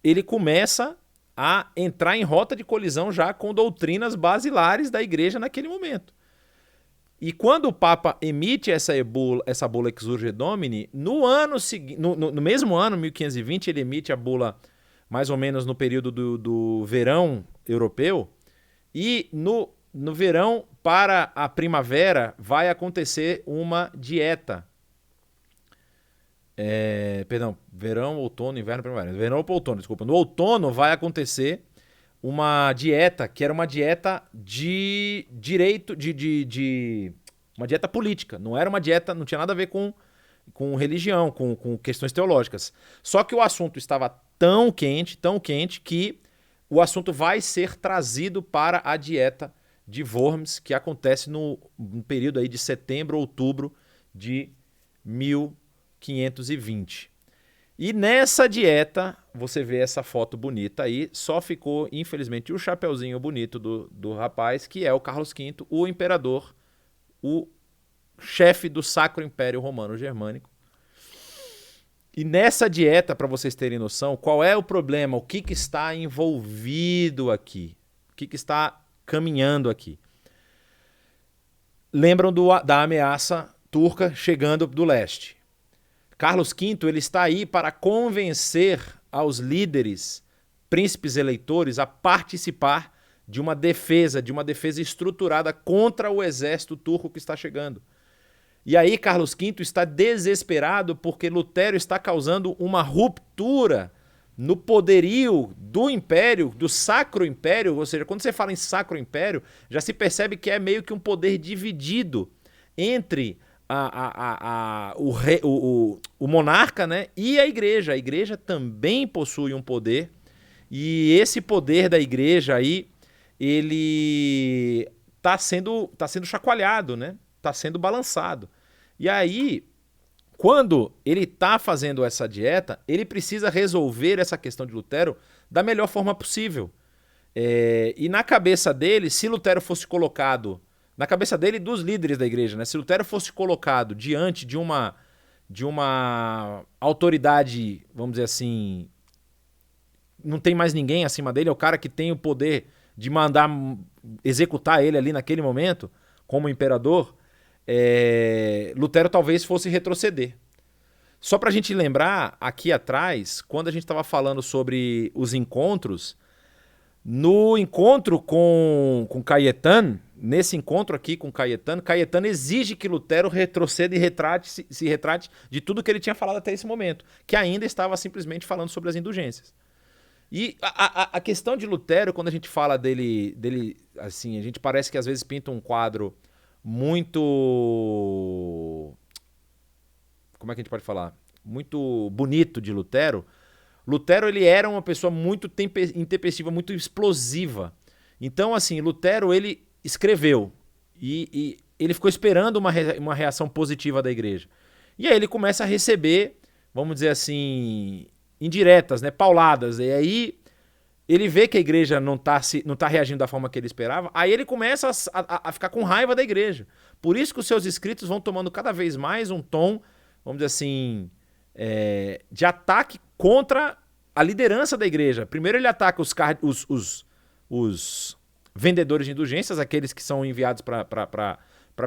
ele começa a entrar em rota de colisão já com doutrinas basilares da igreja naquele momento. E quando o Papa emite essa bula Exsurge Domini, no mesmo ano, 1520, ele emite a bula mais ou menos no período do verão europeu, e no verão para a primavera vai acontecer uma dieta. Perdão, verão, outono, inverno, primavera. Verão ou outono, desculpa. No outono vai acontecer uma dieta que era uma dieta de direito, uma dieta política. Não era uma dieta, não tinha nada a ver com religião, com questões teológicas. Só que o assunto estava tão quente, que o assunto vai ser trazido para a dieta de Worms, que acontece no período aí de setembro, outubro de 1520. E nessa dieta, você vê essa foto bonita aí, só ficou, infelizmente, o chapeuzinho bonito do rapaz, que é o Carlos V, o imperador, o chefe do Sacro Império Romano Germânico. E nessa dieta, para vocês terem noção, qual é o problema, o que está envolvido aqui, o que está caminhando aqui. Lembram da ameaça turca chegando do leste. Carlos V ele está aí para convencer aos líderes, príncipes eleitores, a participar de uma defesa estruturada contra o exército turco que está chegando. E aí Carlos V está desesperado porque Lutero está causando uma ruptura no poderio do império, do Sacro Império, ou seja, quando você fala em Sacro Império, já se percebe que é meio que um poder dividido entre o monarca, né, e a igreja. A igreja também possui um poder, e esse poder da igreja aí, ele está sendo chacoalhado, né? Está sendo balançado. E aí, quando ele está fazendo essa dieta, ele precisa resolver essa questão de Lutero da melhor forma possível. E na cabeça dele, se Lutero fosse colocado, na cabeça dele e dos líderes da igreja, né? Se Lutero fosse colocado diante de uma autoridade, vamos dizer assim, não tem mais ninguém acima dele, é o cara que tem o poder de mandar executar ele ali naquele momento, como imperador, Lutero talvez fosse retroceder. Só para a gente lembrar, aqui atrás, quando a gente estava falando sobre os encontros, no encontro com Caetano, nesse encontro aqui com Caetano exige que Lutero retroceda e se retrate de tudo que ele tinha falado até esse momento, que ainda estava simplesmente falando sobre as indulgências. E a questão de Lutero, quando a gente fala dele, assim, a gente parece que às vezes pinta um quadro muito... Como é que a gente pode falar? Muito bonito de Lutero. Lutero, ele era uma pessoa muito intempestiva, muito explosiva. Então, assim, Lutero, ele escreveu e ele ficou esperando uma reação positiva da igreja. E aí ele começa a receber, vamos dizer assim, indiretas, né, pauladas. E aí ele vê que a igreja não tá reagindo da forma que ele esperava, aí ele começa a ficar com raiva da igreja. Por isso que os seus escritos vão tomando cada vez mais um tom, vamos dizer assim, de ataque contra a liderança da igreja. Primeiro ele ataca os vendedores de indulgências, aqueles que são enviados para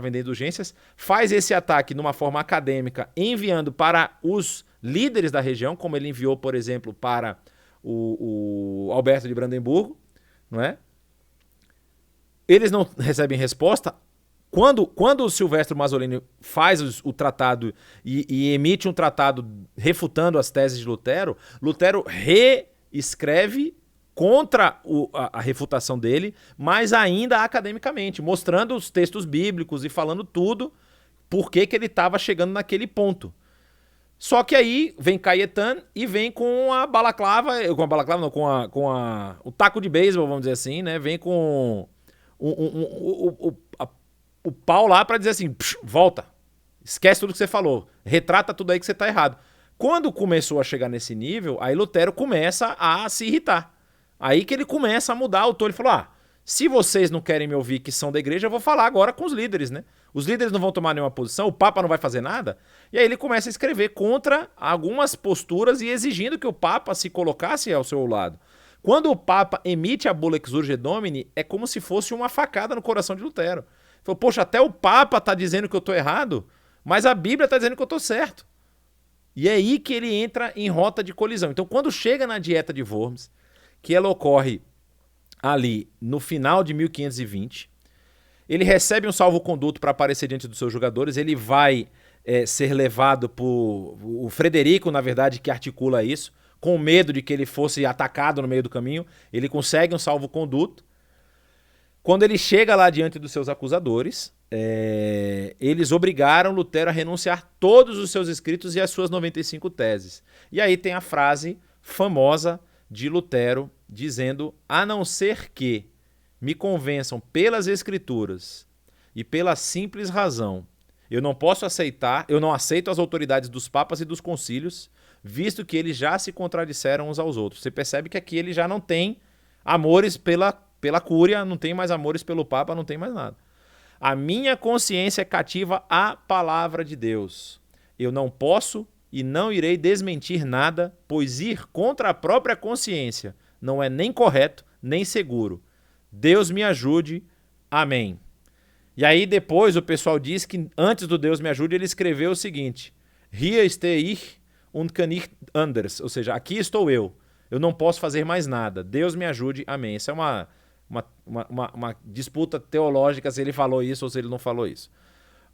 vender indulgências, faz esse ataque numa forma acadêmica, enviando para os líderes da região, como ele enviou, por exemplo, para o Alberto de Brandemburgo, não é? Eles não recebem resposta. Quando o Silvestre Mazzolini faz o tratado e emite um tratado refutando as teses de Lutero, Lutero reescreve contra a refutação dele, mas ainda academicamente, mostrando os textos bíblicos e falando tudo por que ele estava chegando naquele ponto. Só que aí vem Caetano e vem com a balaclava, não, com o taco de beisebol, vamos dizer assim, né? Vem com o pau lá para dizer assim, volta, esquece tudo que você falou, retrata tudo aí que você tá errado. Quando começou a chegar nesse nível, aí Lutero começa a se irritar. Aí que ele começa a mudar o tom. Ele falou, se vocês não querem me ouvir que são da igreja, eu vou falar agora com os líderes, né? Os líderes não vão tomar nenhuma posição, o Papa não vai fazer nada. E aí ele começa a escrever contra algumas posturas e exigindo que o Papa se colocasse ao seu lado. Quando o Papa emite a bula Exsurge Domini, é como se fosse uma facada no coração de Lutero. Falou, poxa, até o Papa está dizendo que eu estou errado, mas a Bíblia está dizendo que eu estou certo. E é aí que ele entra em rota de colisão. Então, quando chega na Dieta de Worms, que ela ocorre ali no final de 1520, ele recebe um salvo-conduto para aparecer diante dos seus jogadores, ele vai ser levado por... O Frederico, na verdade, que articula isso, com medo de que ele fosse atacado no meio do caminho, ele consegue um salvo-conduto. Quando ele chega lá diante dos seus acusadores, eles obrigaram Lutero a renunciar todos os seus escritos e as suas 95 teses. E aí tem a frase famosa de Lutero dizendo: a não ser que me convençam pelas escrituras e pela simples razão, eu não aceito as autoridades dos papas e dos concílios, visto que eles já se contradisseram uns aos outros. Você percebe que aqui ele já não tem amores pela cúria, não tem mais amores pelo papa, não tem mais nada. A minha consciência é cativa à palavra de Deus. Eu não posso e não irei desmentir nada, pois ir contra a própria consciência não é nem correto, nem seguro. Deus me ajude. Amém. E aí depois o pessoal diz que antes do Deus me ajude, ele escreveu o seguinte: Hier stehe ich und kann nicht anders. Ou seja, aqui estou eu não posso fazer mais nada. Deus me ajude. Amém. Isso é uma disputa teológica se ele falou isso ou se ele não falou isso.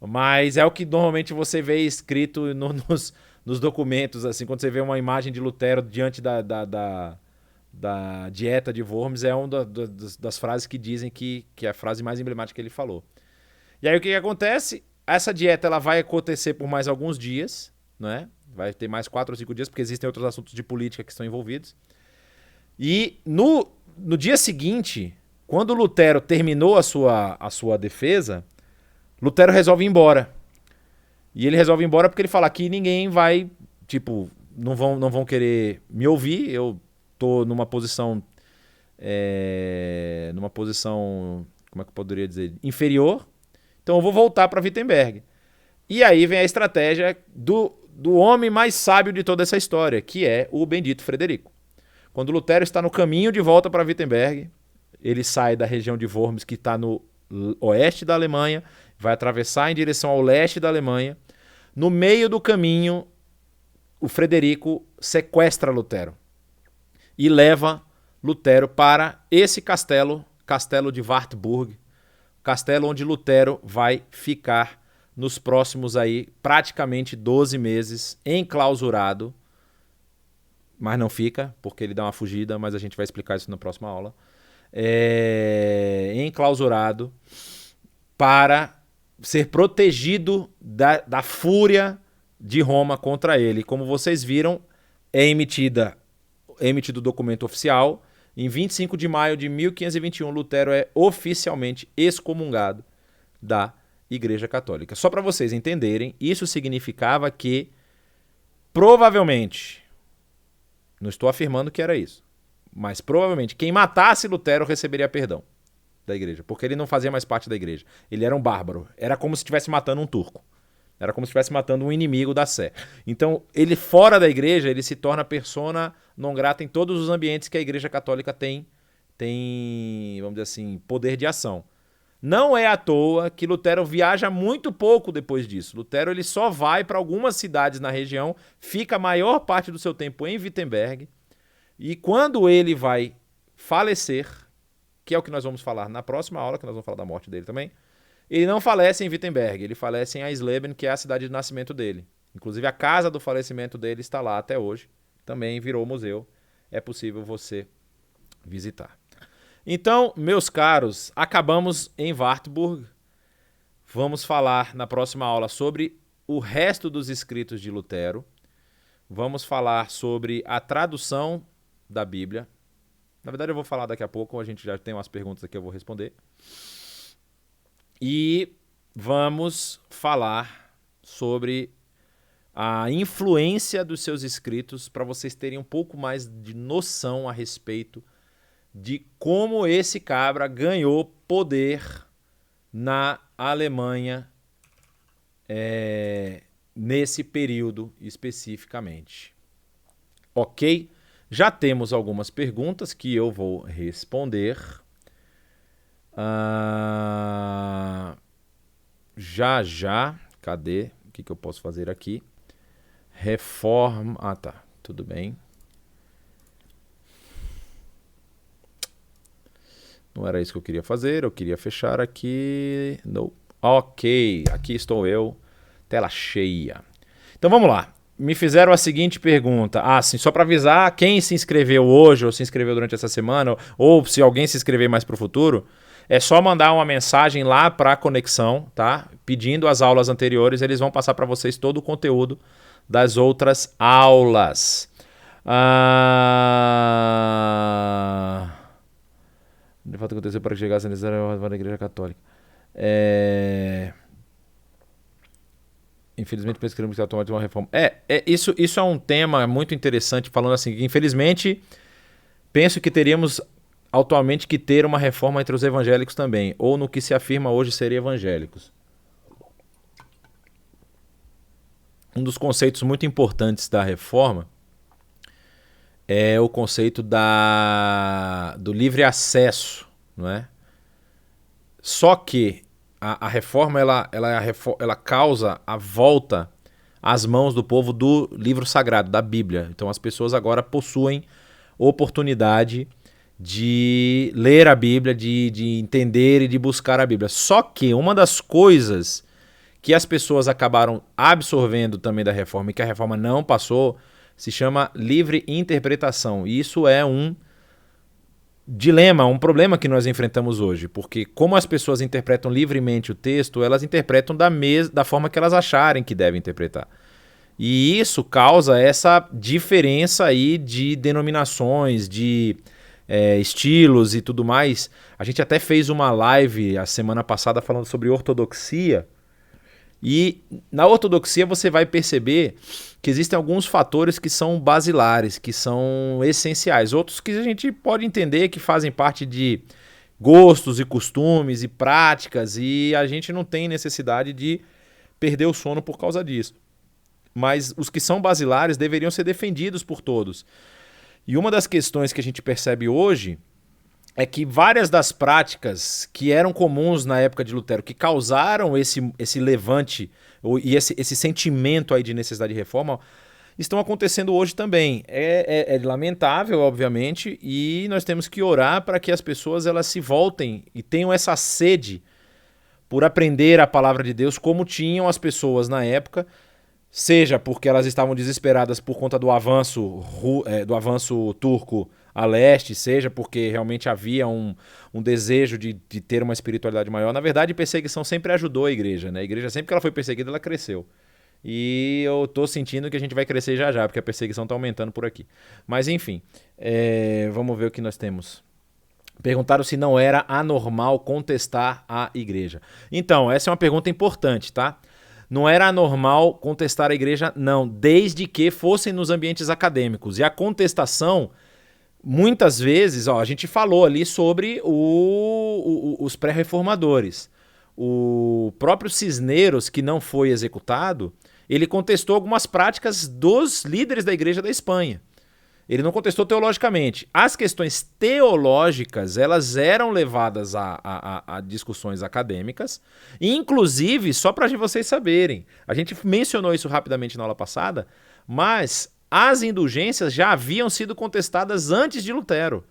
Mas é o que normalmente você vê escrito nos documentos, assim, quando você vê uma imagem de Lutero diante da Dieta de Worms, é uma das frases que dizem que é a frase mais emblemática que ele falou. E aí o que acontece? Essa dieta ela vai acontecer por mais alguns dias, né? Vai ter mais 4 ou 5 dias, porque existem outros assuntos de política que estão envolvidos. E no dia seguinte, quando Lutero terminou a sua defesa, Lutero resolve ir embora. E ele resolve ir embora porque ele fala que ninguém vai, não vão querer me ouvir, eu tô numa posição, como é que eu poderia dizer, inferior, então eu vou voltar para Wittenberg. E aí vem a estratégia do homem mais sábio de toda essa história, que é o bendito Frederico. Quando Lutero está no caminho de volta para Wittenberg, ele sai da região de Worms, que está no oeste da Alemanha, vai atravessar em direção ao leste da Alemanha. No meio do caminho, o Frederico sequestra Lutero e leva Lutero para esse castelo de Wartburg, castelo onde Lutero vai ficar nos próximos aí praticamente 12 meses enclausurado, mas não fica, porque ele dá uma fugida, mas a gente vai explicar isso na próxima aula. Enclausurado para ser protegido da fúria de Roma contra ele. Como vocês viram, é emitido o documento oficial. Em 25 de maio de 1521, Lutero é oficialmente excomungado da Igreja Católica. Só para vocês entenderem, isso significava que, provavelmente, não estou afirmando que era isso, mas provavelmente quem matasse Lutero receberia perdão da igreja, porque ele não fazia mais parte da igreja. Ele era um bárbaro. Era como se estivesse matando um turco. Era como se estivesse matando um inimigo da sé. Então, ele fora da igreja, ele se torna persona non grata em todos os ambientes que a igreja católica tem, vamos dizer assim, poder de ação. Não é à toa que Lutero viaja muito pouco depois disso. Lutero ele só vai para algumas cidades na região, fica a maior parte do seu tempo em Wittenberg, e quando ele vai falecer, que é o que nós vamos falar na próxima aula, que nós vamos falar da morte dele também, ele não falece em Wittenberg, ele falece em Eisleben, que é a cidade de nascimento dele. Inclusive a casa do falecimento dele está lá até hoje, também virou museu, é possível você visitar. Então, meus caros, acabamos em Wartburg. Vamos falar na próxima aula sobre o resto dos escritos de Lutero. Vamos falar sobre a tradução da Bíblia. Na verdade, eu vou falar daqui a pouco, a gente já tem umas perguntas aqui, eu vou responder. E vamos falar sobre a influência dos seus escritos para vocês terem um pouco mais de noção a respeito de como esse cabra ganhou poder na Alemanha nesse período especificamente. Ok? Já temos algumas perguntas que eu vou responder. já já. Cadê? O que eu posso fazer aqui? Reforma. Ah, tá. Tudo bem. Não era isso que eu queria fazer. Eu queria fechar aqui. Não. Ok. Aqui estou eu. Tela cheia. Então vamos lá. Me fizeram a seguinte pergunta. Ah, sim, só para avisar, quem se inscreveu hoje ou se inscreveu durante essa semana, ou se alguém se inscrever mais para o futuro, é só mandar uma mensagem lá para a Conexão, tá? Pedindo as aulas anteriores, eles vão passar para vocês todo o conteúdo das outras aulas. De fato aconteceu para que chegasse a necessária para a Igreja Católica. Infelizmente, penso que queremos que tomar uma reforma. Isso é um tema muito interessante, falando assim, que infelizmente, penso que teríamos atualmente que ter uma reforma entre os evangélicos também, ou no que se afirma hoje serem evangélicos. Um dos conceitos muito importantes da reforma é o conceito do livre acesso, não é? Só que a reforma ela causa a volta às mãos do povo do livro sagrado, da Bíblia. Então as pessoas agora possuem oportunidade de ler a Bíblia, de entender e de buscar a Bíblia. Só que uma das coisas que as pessoas acabaram absorvendo também da reforma e que a reforma não passou se chama livre interpretação. E isso é um dilema, um problema que nós enfrentamos hoje, porque como as pessoas interpretam livremente o texto, elas interpretam da forma que elas acharem que devem interpretar. E isso causa essa diferença aí de denominações, de estilos e tudo mais. A gente até fez uma live a semana passada falando sobre ortodoxia, e na ortodoxia você vai perceber que existem alguns fatores que são basilares, que são essenciais. Outros que a gente pode entender que fazem parte de gostos e costumes e práticas, e a gente não tem necessidade de perder o sono por causa disso. Mas os que são basilares deveriam ser defendidos por todos. E uma das questões que a gente percebe hoje é que várias das práticas que eram comuns na época de Lutero, que causaram esse levante e esse sentimento aí de necessidade de reforma, estão acontecendo hoje também. É lamentável, obviamente, e nós temos que orar para que as pessoas elas se voltem e tenham essa sede por aprender a palavra de Deus como tinham as pessoas na época, seja porque elas estavam desesperadas por conta do avanço turco a leste, seja porque realmente havia um desejo de ter uma espiritualidade maior. Na verdade, perseguição sempre ajudou a igreja, né? A igreja, sempre que ela foi perseguida, ela cresceu. E eu tô sentindo que a gente vai crescer já já, porque a perseguição tá aumentando por aqui. Mas enfim, vamos ver o que nós temos. Perguntaram se não era anormal contestar a igreja. Então, essa é uma pergunta importante, tá? Não era anormal contestar a igreja, não, desde que fossem nos ambientes acadêmicos. E a contestação, muitas vezes, a gente falou ali sobre os pré-reformadores. O próprio Cisneros, que não foi executado, ele contestou algumas práticas dos líderes da igreja da Espanha. Ele não contestou teologicamente. As questões teológicas, elas eram levadas a discussões acadêmicas, inclusive, só para vocês saberem, a gente mencionou isso rapidamente na aula passada, mas as indulgências já haviam sido contestadas antes de Lutero.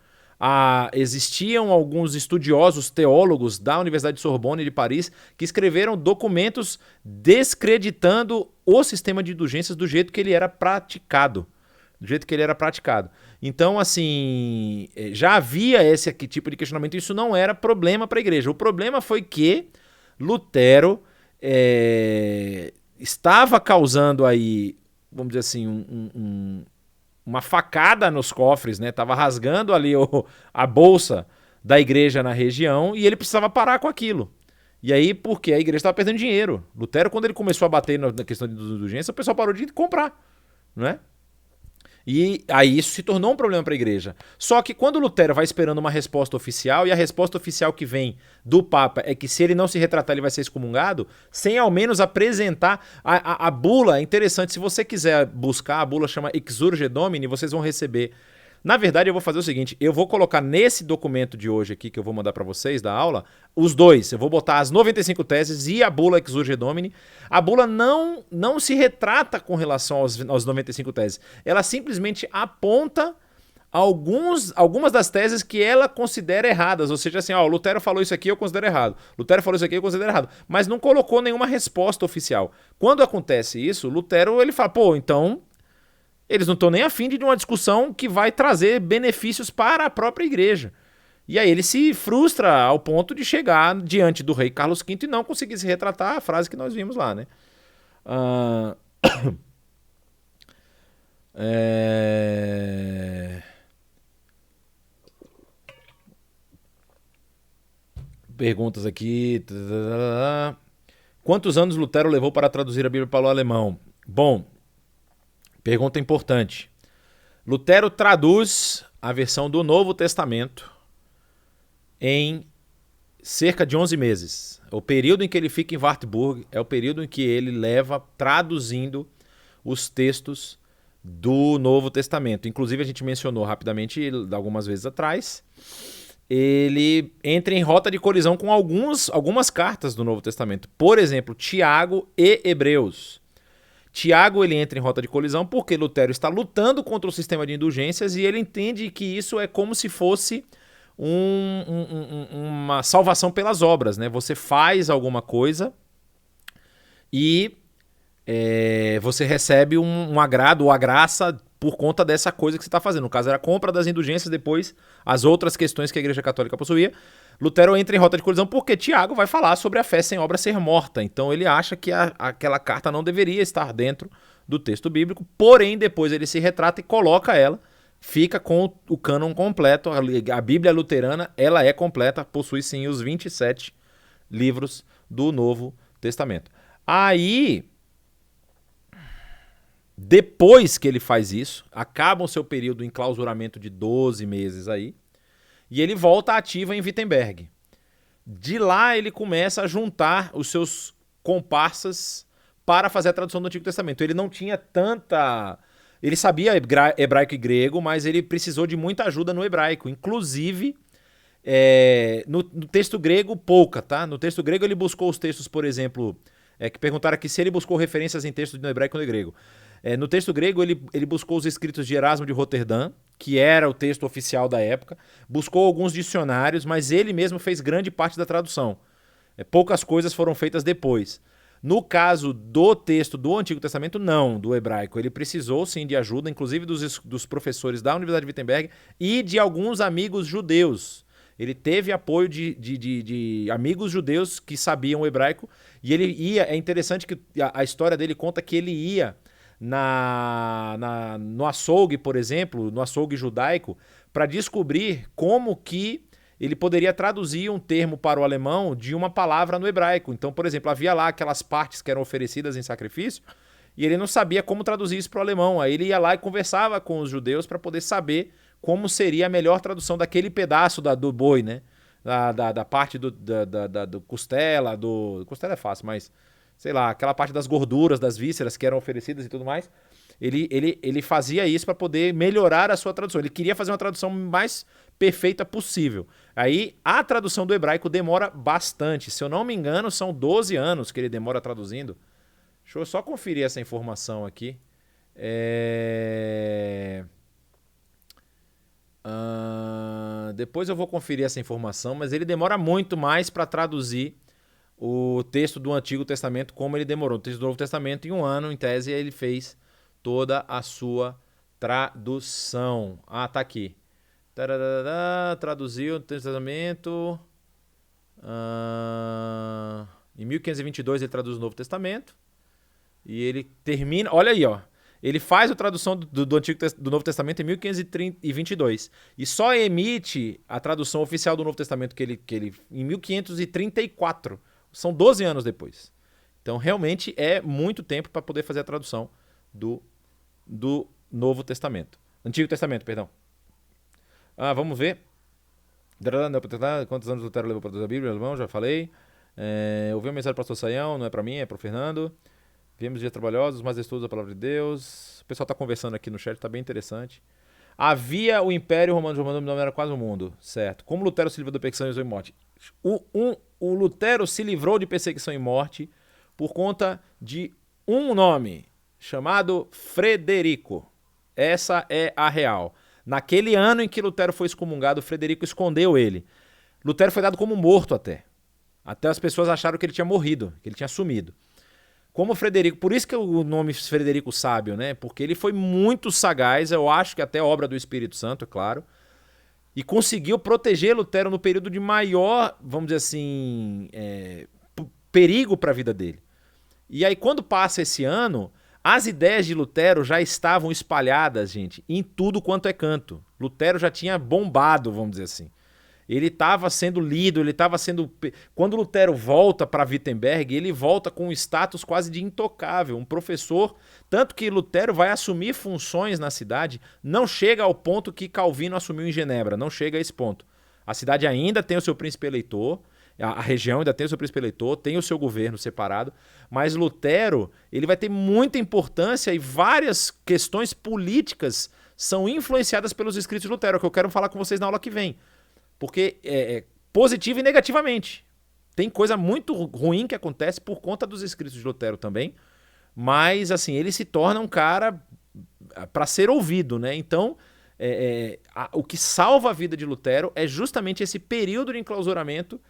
Existiam alguns estudiosos teólogos da Universidade de Sorbonne de Paris que escreveram documentos descreditando o sistema de indulgências do jeito que ele era praticado. Então, assim, já havia esse tipo de questionamento. Isso não era problema para a igreja. O problema foi que Lutero estava causando aí, vamos dizer assim, uma facada nos cofres, né? Estava rasgando ali a bolsa da igreja na região e ele precisava parar com aquilo. E aí, porque a igreja estava perdendo dinheiro. Lutero, quando ele começou a bater na questão de indulgência, o pessoal parou de comprar, não é? E aí isso se tornou um problema para a igreja. Só que quando Lutero vai esperando uma resposta oficial, e a resposta oficial que vem do Papa é que se ele não se retratar ele vai ser excomungado, sem ao menos apresentar a bula. É interessante, se você quiser buscar, a bula chama Exsurge Domini, vocês vão receber Na verdade, eu vou fazer o seguinte, eu vou colocar nesse documento de hoje aqui, que eu vou mandar para vocês, da aula, os dois. Eu vou botar as 95 teses e a bula Exurge Domini. A bula não se retrata com relação aos 95 teses. Ela simplesmente aponta algumas das teses que ela considera erradas, ou seja, assim, ó, Lutero falou isso aqui, eu considero errado. Lutero falou isso aqui, eu considero errado. Mas não colocou nenhuma resposta oficial. Quando acontece isso, Lutero, ele fala, pô, então eles não estão nem afim de uma discussão que vai trazer benefícios para a própria igreja. E aí ele se frustra ao ponto de chegar diante do rei Carlos V e não conseguir se retratar a frase que nós vimos lá, né? Perguntas aqui. Quantos anos Lutero levou para traduzir a Bíblia para o alemão? Bom, pergunta importante. Lutero traduz a versão do Novo Testamento em cerca de 11 meses. O período em que ele fica em Wartburg é o período em que ele leva traduzindo os textos do Novo Testamento. Inclusive, a gente mencionou rapidamente algumas vezes atrás. Ele entra em rota de colisão com algumas cartas do Novo Testamento. Por exemplo, Tiago e Hebreus. Tiago ele entra em rota de colisão porque Lutero está lutando contra o sistema de indulgências e ele entende que isso é como se fosse uma salvação pelas obras, né? Você faz alguma coisa e você recebe um agrado ou a graça por conta dessa coisa que você está fazendo. No caso, era a compra das indulgências, depois as outras questões que a Igreja Católica possuía. Lutero entra em rota de colisão porque Tiago vai falar sobre a fé sem obra ser morta. Então ele acha que aquela carta não deveria estar dentro do texto bíblico, porém depois ele se retrata e coloca ela, fica com o cânon completo. A Bíblia luterana ela é completa, possui sim os 27 livros do Novo Testamento. Aí, depois que ele faz isso, acaba o seu período em enclausuramento de 12 meses aí, e ele volta ativa em Wittenberg. De lá ele começa a juntar os seus comparsas para fazer a tradução do Antigo Testamento. Ele não tinha tanta... Ele sabia hebraico e grego, mas ele precisou de muita ajuda no hebraico. Inclusive, no texto grego, pouca, tá? No texto grego ele buscou os textos, por exemplo... que perguntaram aqui se ele buscou referências em textos no hebraico e no grego. No texto grego, ele buscou os escritos de Erasmo de Roterdã, que era o texto oficial da época, buscou alguns dicionários, mas ele mesmo fez grande parte da tradução. Poucas coisas foram feitas depois. No caso do texto do Antigo Testamento, não, do hebraico. Ele precisou sim de ajuda, inclusive dos professores da Universidade de Wittenberg e de alguns amigos judeus. Ele teve apoio de amigos judeus que sabiam o hebraico e ele ia... É interessante que a história dele conta que ele ia no açougue, por exemplo, no açougue judaico, para descobrir como que ele poderia traduzir um termo para o alemão de uma palavra no hebraico. Então, por exemplo, havia lá aquelas partes que eram oferecidas em sacrifício e ele não sabia como traduzir isso para o alemão. Aí ele ia lá e conversava com os judeus para poder saber como seria a melhor tradução daquele pedaço do boi, né? Da parte do costela, costela é fácil, mas sei lá, aquela parte das gorduras, das vísceras que eram oferecidas e tudo mais. Ele fazia isso para poder melhorar a sua tradução. Ele queria fazer uma tradução mais perfeita possível. Aí a tradução do hebraico demora bastante. Se eu não me engano, são 12 anos que ele demora traduzindo. Deixa eu só conferir essa informação aqui. Depois eu vou conferir essa informação, mas ele demora muito mais para traduzir o texto do Antigo Testamento como ele demorou. O texto do Novo Testamento, em um ano, em tese, ele fez toda a sua tradução. Ah, tá aqui. Traduziu o Testamento. Em 1522 ele traduz o Novo Testamento. E ele termina... Olha aí, ó. Ele faz a tradução do Novo Testamento em 1522. E só emite a tradução oficial do Novo Testamento que ele em 1534. São 12 anos depois. Então, realmente, é muito tempo para poder fazer a tradução do Novo Testamento. Antigo Testamento, perdão. Vamos ver. Quantos anos Lutero levou para traduzir a Bíblia, irmão? Já falei. Ouvi uma mensagem do pastor Saião, não é para mim, é para o Fernando. Viemos dias trabalhosos, mas estudos da palavra de Deus. O pessoal está conversando aqui no chat, está bem interessante. Havia o Império Romano dominava quase o mundo, certo? Como Lutero se livrou da perseguição e morte? O Lutero se livrou de perseguição e morte por conta de um nome, chamado Frederico. Essa é a real. Naquele ano em que Lutero foi excomungado, Frederico escondeu ele. Lutero foi dado como morto até. Até as pessoas acharam que ele tinha morrido, que ele tinha sumido. Como Frederico, por isso que o nome Frederico Sábio, né? Porque ele foi muito sagaz, eu acho que até obra do Espírito Santo, é claro, e conseguiu proteger Lutero no período de maior, vamos dizer assim, perigo para a vida dele. E aí, quando passa esse ano, as ideias de Lutero já estavam espalhadas, gente, em tudo quanto é canto. Lutero já tinha bombado, vamos dizer assim. Ele estava sendo lido, ele estava sendo... Quando Lutero volta para Wittenberg, ele volta com um status quase de intocável, um professor, tanto que Lutero vai assumir funções na cidade, não chega ao ponto que Calvino assumiu em Genebra, não chega a esse ponto. A cidade ainda tem o seu príncipe eleitor, a região ainda tem o seu príncipe eleitor, tem o seu governo separado, mas Lutero ele vai ter muita importância e várias questões políticas são influenciadas pelos escritos de Lutero, que eu quero falar com vocês na aula que vem. Porque positivo e negativamente. Tem coisa muito ruim que acontece por conta dos escritos de Lutero também, mas assim, ele se torna um cara para ser ouvido, né? Então, o que salva a vida de Lutero é justamente esse período de enclausuramento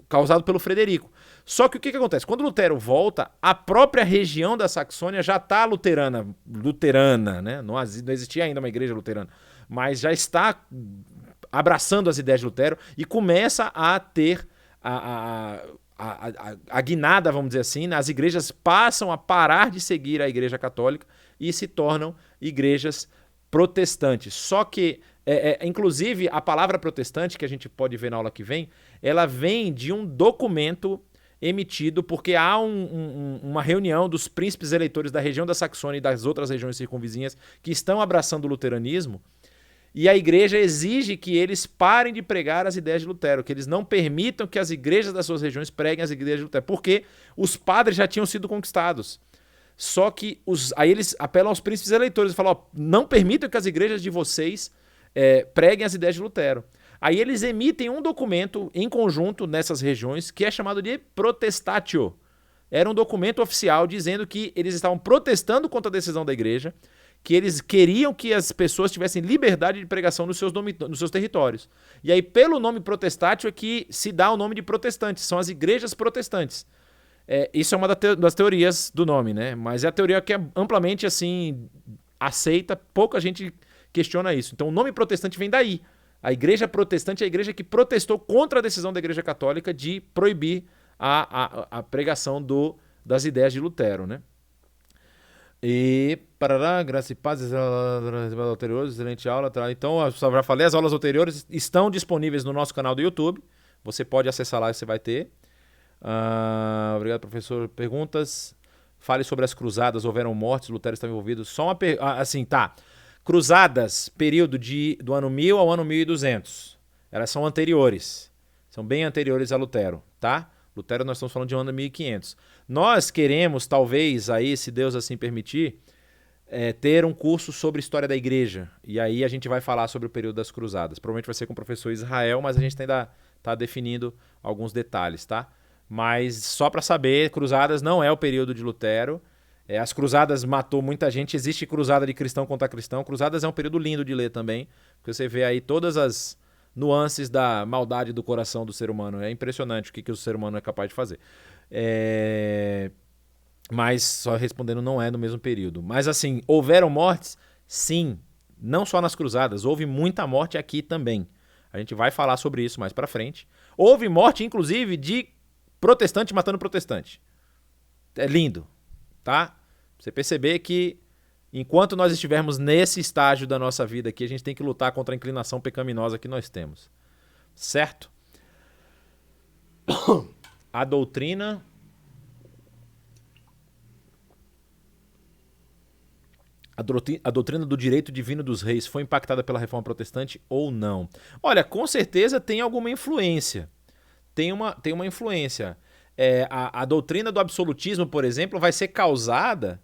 causado pelo Frederico. Só que o que acontece? Quando Lutero volta, a própria região da Saxônia já está luterana, né? Não existia ainda uma igreja luterana, mas já está abraçando as ideias de Lutero e começa a ter a guinada, vamos dizer assim, as igrejas passam a parar de seguir a igreja católica e se tornam igrejas protestantes. Só que, inclusive, a palavra protestante, que a gente pode ver na aula que vem, ela vem de um documento emitido porque há uma reunião dos príncipes eleitores da região da Saxônia e das outras regiões circunvizinhas que estão abraçando o luteranismo, e a igreja exige que eles parem de pregar as ideias de Lutero, que eles não permitam que as igrejas das suas regiões preguem as ideias de Lutero, porque os padres já tinham sido conquistados. Só que aí eles apelam aos príncipes eleitores e falam, não permitam que as igrejas de vocês preguem as ideias de Lutero. Aí eles emitem um documento em conjunto nessas regiões que é chamado de Protestatio. Era um documento oficial dizendo que eles estavam protestando contra a decisão da igreja, que eles queriam que as pessoas tivessem liberdade de pregação nos seus territórios. E aí, pelo nome Protestatio, é que se dá o nome de protestantes, são as igrejas protestantes. Isso é uma das teorias do nome, né? Mas é a teoria que é amplamente assim aceita, pouca gente questiona isso. Então o nome protestante vem daí. A igreja protestante é a igreja que protestou contra a decisão da igreja católica de proibir a pregação das ideias de Lutero, né? E parará, graça e paz, anteriores, excelente aula. Então, eu já falei, as aulas anteriores estão disponíveis no nosso canal do YouTube. Você pode acessar lá e você vai ter. Obrigado, professor. Perguntas? Fale sobre as cruzadas. Houveram mortes? Lutero estava envolvido? Só uma assim, tá. Cruzadas, período do ano 1000 ao ano 1200. Elas são anteriores. São bem anteriores a Lutero, tá? Lutero nós estamos falando de um ano 1500. Nós queremos, talvez, aí, se Deus assim permitir, ter um curso sobre história da igreja. E aí a gente vai falar sobre o período das cruzadas. Provavelmente vai ser com o professor Israel, mas a gente ainda está definindo alguns detalhes, tá? Mas só para saber, cruzadas não é o período de Lutero. As cruzadas matou muita gente. Existe cruzada de cristão contra cristão. Cruzadas é um período lindo de ler também, porque você vê aí todas as nuances da maldade do coração do ser humano. É impressionante o que o ser humano é capaz de fazer. Mas, só respondendo, não é no mesmo período. Mas assim, houveram mortes? Sim. Não só nas cruzadas, houve muita morte aqui também. A gente vai falar sobre isso mais pra frente. Houve morte, inclusive, de protestante matando protestante. É lindo, tá? Você perceber que enquanto nós estivermos nesse estágio da nossa vida aqui, a gente tem que lutar contra a inclinação pecaminosa que nós temos. Certo? A doutrina do direito divino dos reis foi impactada pela reforma protestante ou não? Olha, com certeza tem alguma influência. Tem uma influência. A doutrina do absolutismo, por exemplo, vai ser causada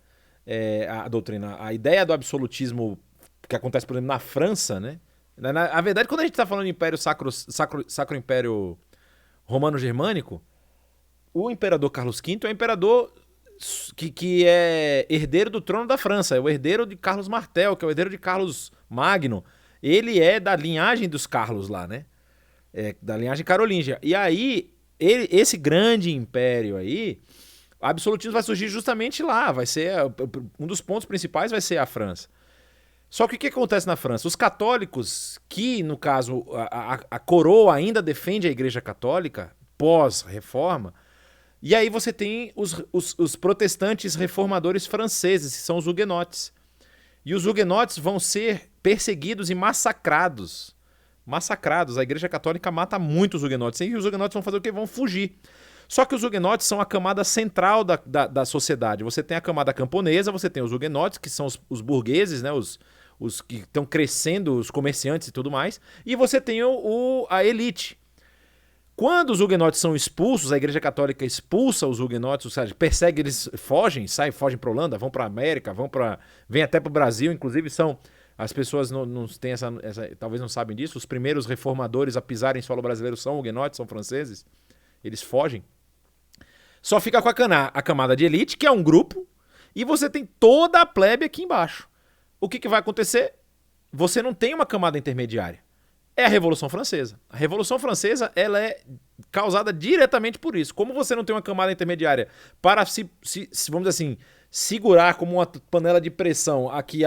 a doutrina, a ideia do absolutismo que acontece, por exemplo, na França, né? Na verdade, quando a gente está falando de Império Sacro Império Romano-Germânico, o imperador Carlos V é o imperador que é herdeiro do trono da França, é o herdeiro de Carlos Martel, que é o herdeiro de Carlos Magno. Ele é da linhagem dos Carlos lá, né? Da linhagem carolíngia. E aí, esse grande império aí, o absolutismo vai surgir justamente lá. Vai ser um dos pontos principais vai ser a França. Só que o que acontece na França? Os católicos, que no caso a coroa ainda defende a Igreja Católica pós-reforma, e aí você tem os protestantes reformadores franceses, que são os huguenotes. E os huguenotes vão ser perseguidos e massacrados. Massacrados. A Igreja Católica mata muitos huguenotes. E os huguenotes vão fazer o quê? Vão fugir. Só que os huguenotes são a camada central da sociedade. Você tem a camada camponesa, você tem os huguenotes, que são os burgueses, né? Os que estão crescendo, os comerciantes e tudo mais. E você tem a elite. Quando os huguenotes são expulsos, a Igreja Católica expulsa os huguenotes, ou seja, persegue eles, fogem para a Holanda, vão para a América, vêm até para o Brasil, inclusive são... As pessoas não têm talvez não sabem disso, os primeiros reformadores a pisarem em solo brasileiro são huguenotes, são franceses, eles fogem. Só fica com a camada de elite, que é um grupo, e você tem toda a plebe aqui embaixo. O que vai acontecer? Você não tem uma camada intermediária. É a Revolução Francesa. A Revolução Francesa ela é causada diretamente por isso. Como você não tem uma camada intermediária para vamos dizer assim, segurar como uma panela de pressão aqui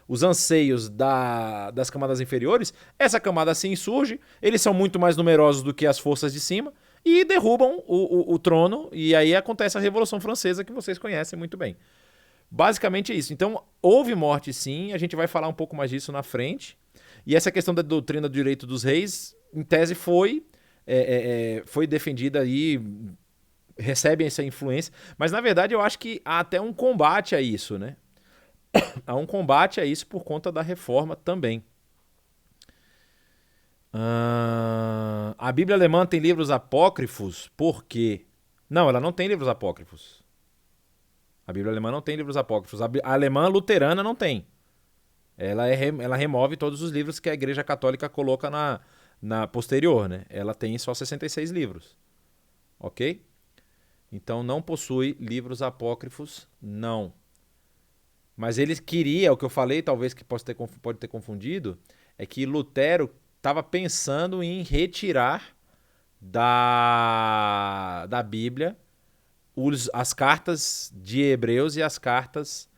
os anseios das camadas inferiores, essa camada se insurge, eles são muito mais numerosos do que as forças de cima e derrubam o trono, e aí acontece a Revolução Francesa que vocês conhecem muito bem. Basicamente é isso. Então, houve morte sim, a gente vai falar um pouco mais disso na frente. E essa questão da doutrina do direito dos reis, em tese, foi defendida aí, recebe essa influência. Mas, na verdade, eu acho que há até um combate a isso, né? Há um combate a isso por conta da reforma também. A Bíblia alemã tem livros apócrifos, por quê? Não, ela não tem livros apócrifos. A Bíblia alemã não tem livros apócrifos. A alemã luterana não tem. Ela remove todos os livros que a Igreja Católica coloca na posterior, né? Ela tem só 66 livros. Ok? Então não possui livros apócrifos, não. Mas ele queria, o que eu falei, talvez que pode ter confundido, é que Lutero estava pensando em retirar da Bíblia as cartas de Hebreus e as cartas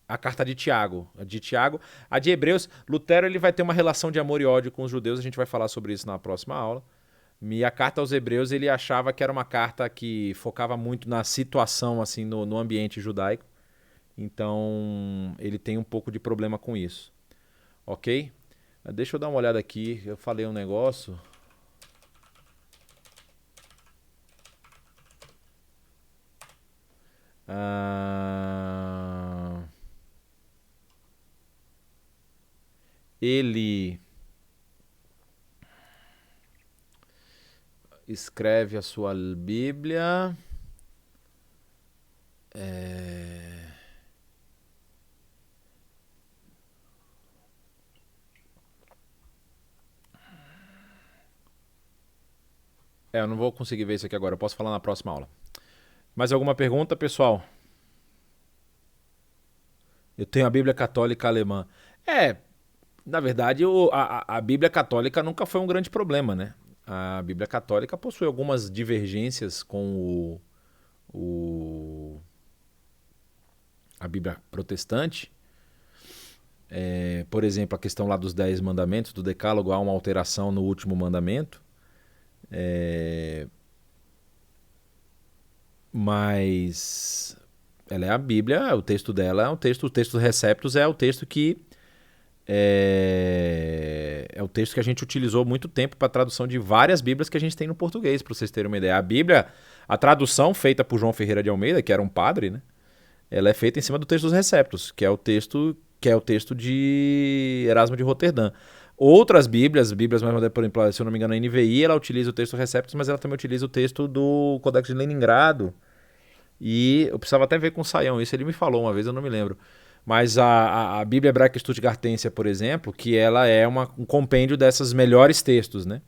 a carta de Tiago. A de Hebreus, Lutero ele vai ter uma relação de amor e ódio com os judeus, a gente vai falar sobre isso na próxima aula. E a carta aos Hebreus ele achava que era uma carta que focava muito na situação assim no ambiente judaico. Então, ele tem um pouco de problema com isso. Ok? Deixa eu dar uma olhada aqui. Eu falei um negócio. Ele escreve a sua Bíblia... eu não vou conseguir ver isso aqui agora. Eu posso falar na próxima aula. Mais alguma pergunta, pessoal? Eu tenho a Bíblia Católica Alemã. Na verdade, a Bíblia Católica nunca foi um grande problema, né? A Bíblia Católica possui algumas divergências com a Bíblia Protestante. Por exemplo, a questão lá dos 10 mandamentos, do Decálogo, há uma alteração no último mandamento. Mas ela é a Bíblia, o texto dela é o texto dos Receptos é o texto que é o texto que a gente utilizou muito tempo para a tradução de várias Bíblias que a gente tem no português, para vocês terem uma ideia. A Bíblia, a tradução feita por João Ferreira de Almeida, que era um padre, né? Ela é feita em cima do texto dos Receptos, que é o texto de Erasmo de Roterdã. Outras Bíblias mais modernas, por exemplo, se eu não me engano, a NVI, ela utiliza o texto Receptos, mas ela também utiliza o texto do Codex de Leningrado. E eu precisava até ver com o Saião isso, ele me falou uma vez, eu não me lembro. Mas a Bíblia Hebraica Stuttgartense, por exemplo, que ela é um compêndio desses melhores textos, né?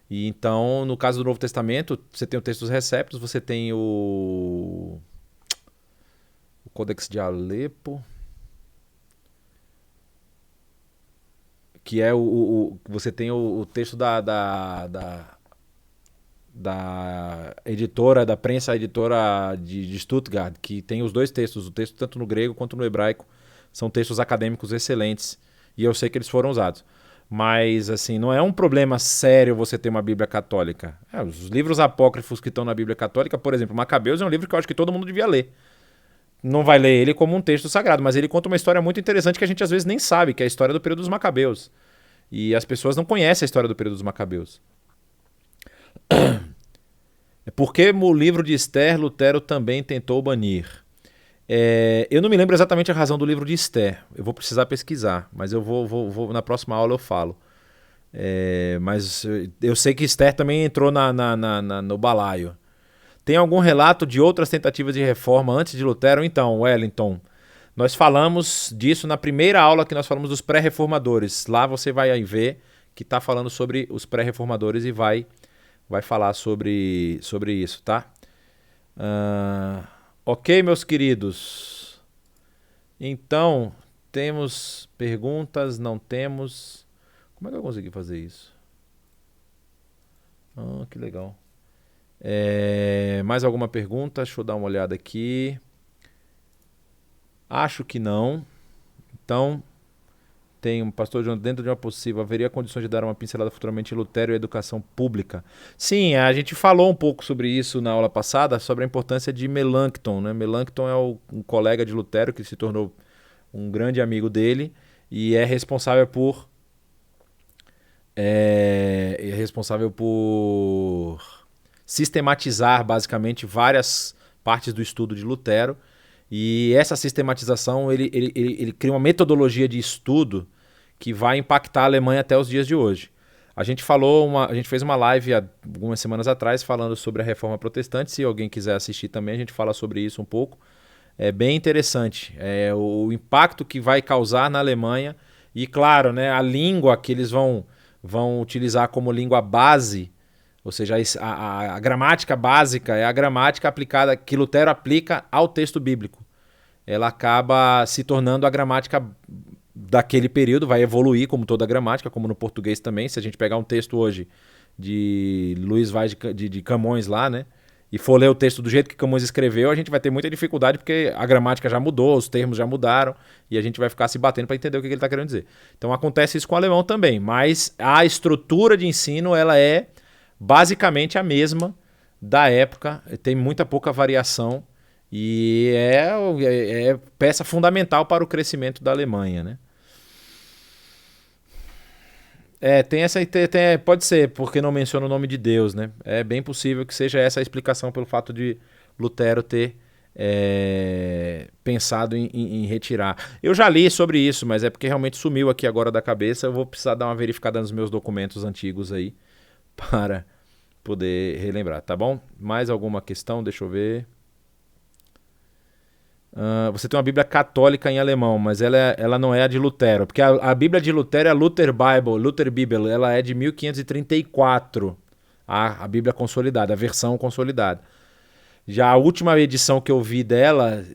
E então, no caso do Novo Testamento, você tem o texto dos Receptos, você tem o Codex de Alepo, que é você tem o texto da editora, da prensa editora de Stuttgart, que tem os dois textos, o texto tanto no grego quanto no hebraico, são textos acadêmicos excelentes, e eu sei que eles foram usados. Mas, assim, não é um problema sério você ter uma Bíblia católica. Os livros apócrifos que estão na Bíblia católica, por exemplo, Macabeus é um livro que eu acho que todo mundo devia ler. Não vai ler ele como um texto sagrado, mas ele conta uma história muito interessante que a gente às vezes nem sabe, que é a história do período dos Macabeus. E as pessoas não conhecem a história do período dos Macabeus. Porque o livro de Esther, Lutero também tentou banir. Eu não me lembro exatamente a razão do livro de Esther. Eu vou precisar pesquisar, mas eu vou na próxima aula eu falo. Mas eu sei que Esther também entrou no balaio. Tem algum relato de outras tentativas de reforma antes de Lutero? Então, Wellington, nós falamos disso na primeira aula que nós falamos dos pré-reformadores. Lá você vai ver que está falando sobre os pré-reformadores e vai falar sobre isso, tá? Ok, meus queridos. Então, temos perguntas? Não temos? Como é que eu consegui fazer isso? Que legal. Mais alguma pergunta? Deixa eu dar uma olhada aqui. Acho que não. Então, tem um pastor João, dentro de uma possível, haveria condições de dar uma pincelada futuramente em Lutero e educação pública? Sim, a gente falou um pouco sobre isso na aula passada, sobre a importância de Melanchthon, né? Melanchthon é um colega de Lutero que se tornou um grande amigo dele e é responsável por sistematizar basicamente várias partes do estudo de Lutero. E essa sistematização, ele cria uma metodologia de estudo que vai impactar a Alemanha até os dias de hoje. A gente fez uma live há algumas semanas atrás falando sobre a Reforma Protestante. Se alguém quiser assistir também, a gente fala sobre isso um pouco. É bem interessante. O impacto que vai causar na Alemanha. E claro, né, a língua que eles vão utilizar como língua base, ou seja, a gramática básica é a gramática aplicada que Lutero aplica ao texto bíblico. Ela acaba se tornando a gramática daquele período, vai evoluir como toda a gramática, como no português também. Se a gente pegar um texto hoje de Luiz Vaz de Camões lá, né, e for ler o texto do jeito que Camões escreveu, a gente vai ter muita dificuldade porque a gramática já mudou, os termos já mudaram e a gente vai ficar se batendo para entender o que ele está querendo dizer. Então acontece isso com o alemão também, mas a estrutura de ensino ela é basicamente a mesma da época, tem muita pouca variação e é peça fundamental para o crescimento da Alemanha, né? Pode ser, porque não menciona o nome de Deus, né? É bem possível que seja essa a explicação pelo fato de Lutero ter pensado em retirar. Eu já li sobre isso, mas é porque realmente sumiu aqui agora da cabeça. Eu vou precisar dar uma verificada nos meus documentos antigos aí para poder relembrar, tá bom? Mais alguma questão? Deixa eu ver. Você tem uma Bíblia católica em alemão, mas ela não é a de Lutero, porque a Bíblia de Lutero é a Luther Bible, ela é de 1534, a Bíblia consolidada, a versão consolidada. Já a última edição que eu vi dela,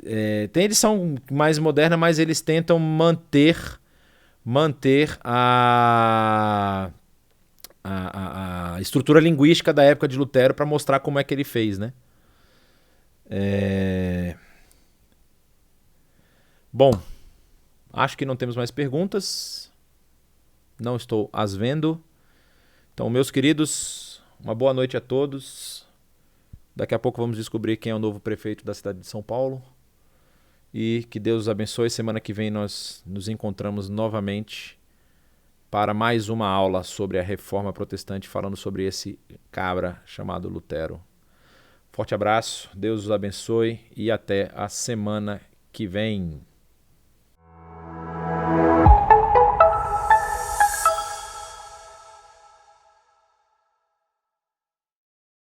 tem edição mais moderna, mas eles tentam manter a estrutura linguística da época de Lutero para mostrar como é que ele fez, né? Bom, acho que não temos mais perguntas. Não estou as vendo. Então, meus queridos, uma boa noite a todos. Daqui a pouco vamos descobrir quem é o novo prefeito da cidade de São Paulo. E que Deus os abençoe. Semana que vem nós nos encontramos novamente para mais uma aula sobre a Reforma Protestante, falando sobre esse cabra chamado Lutero. Forte abraço, Deus os abençoe e até a semana que vem.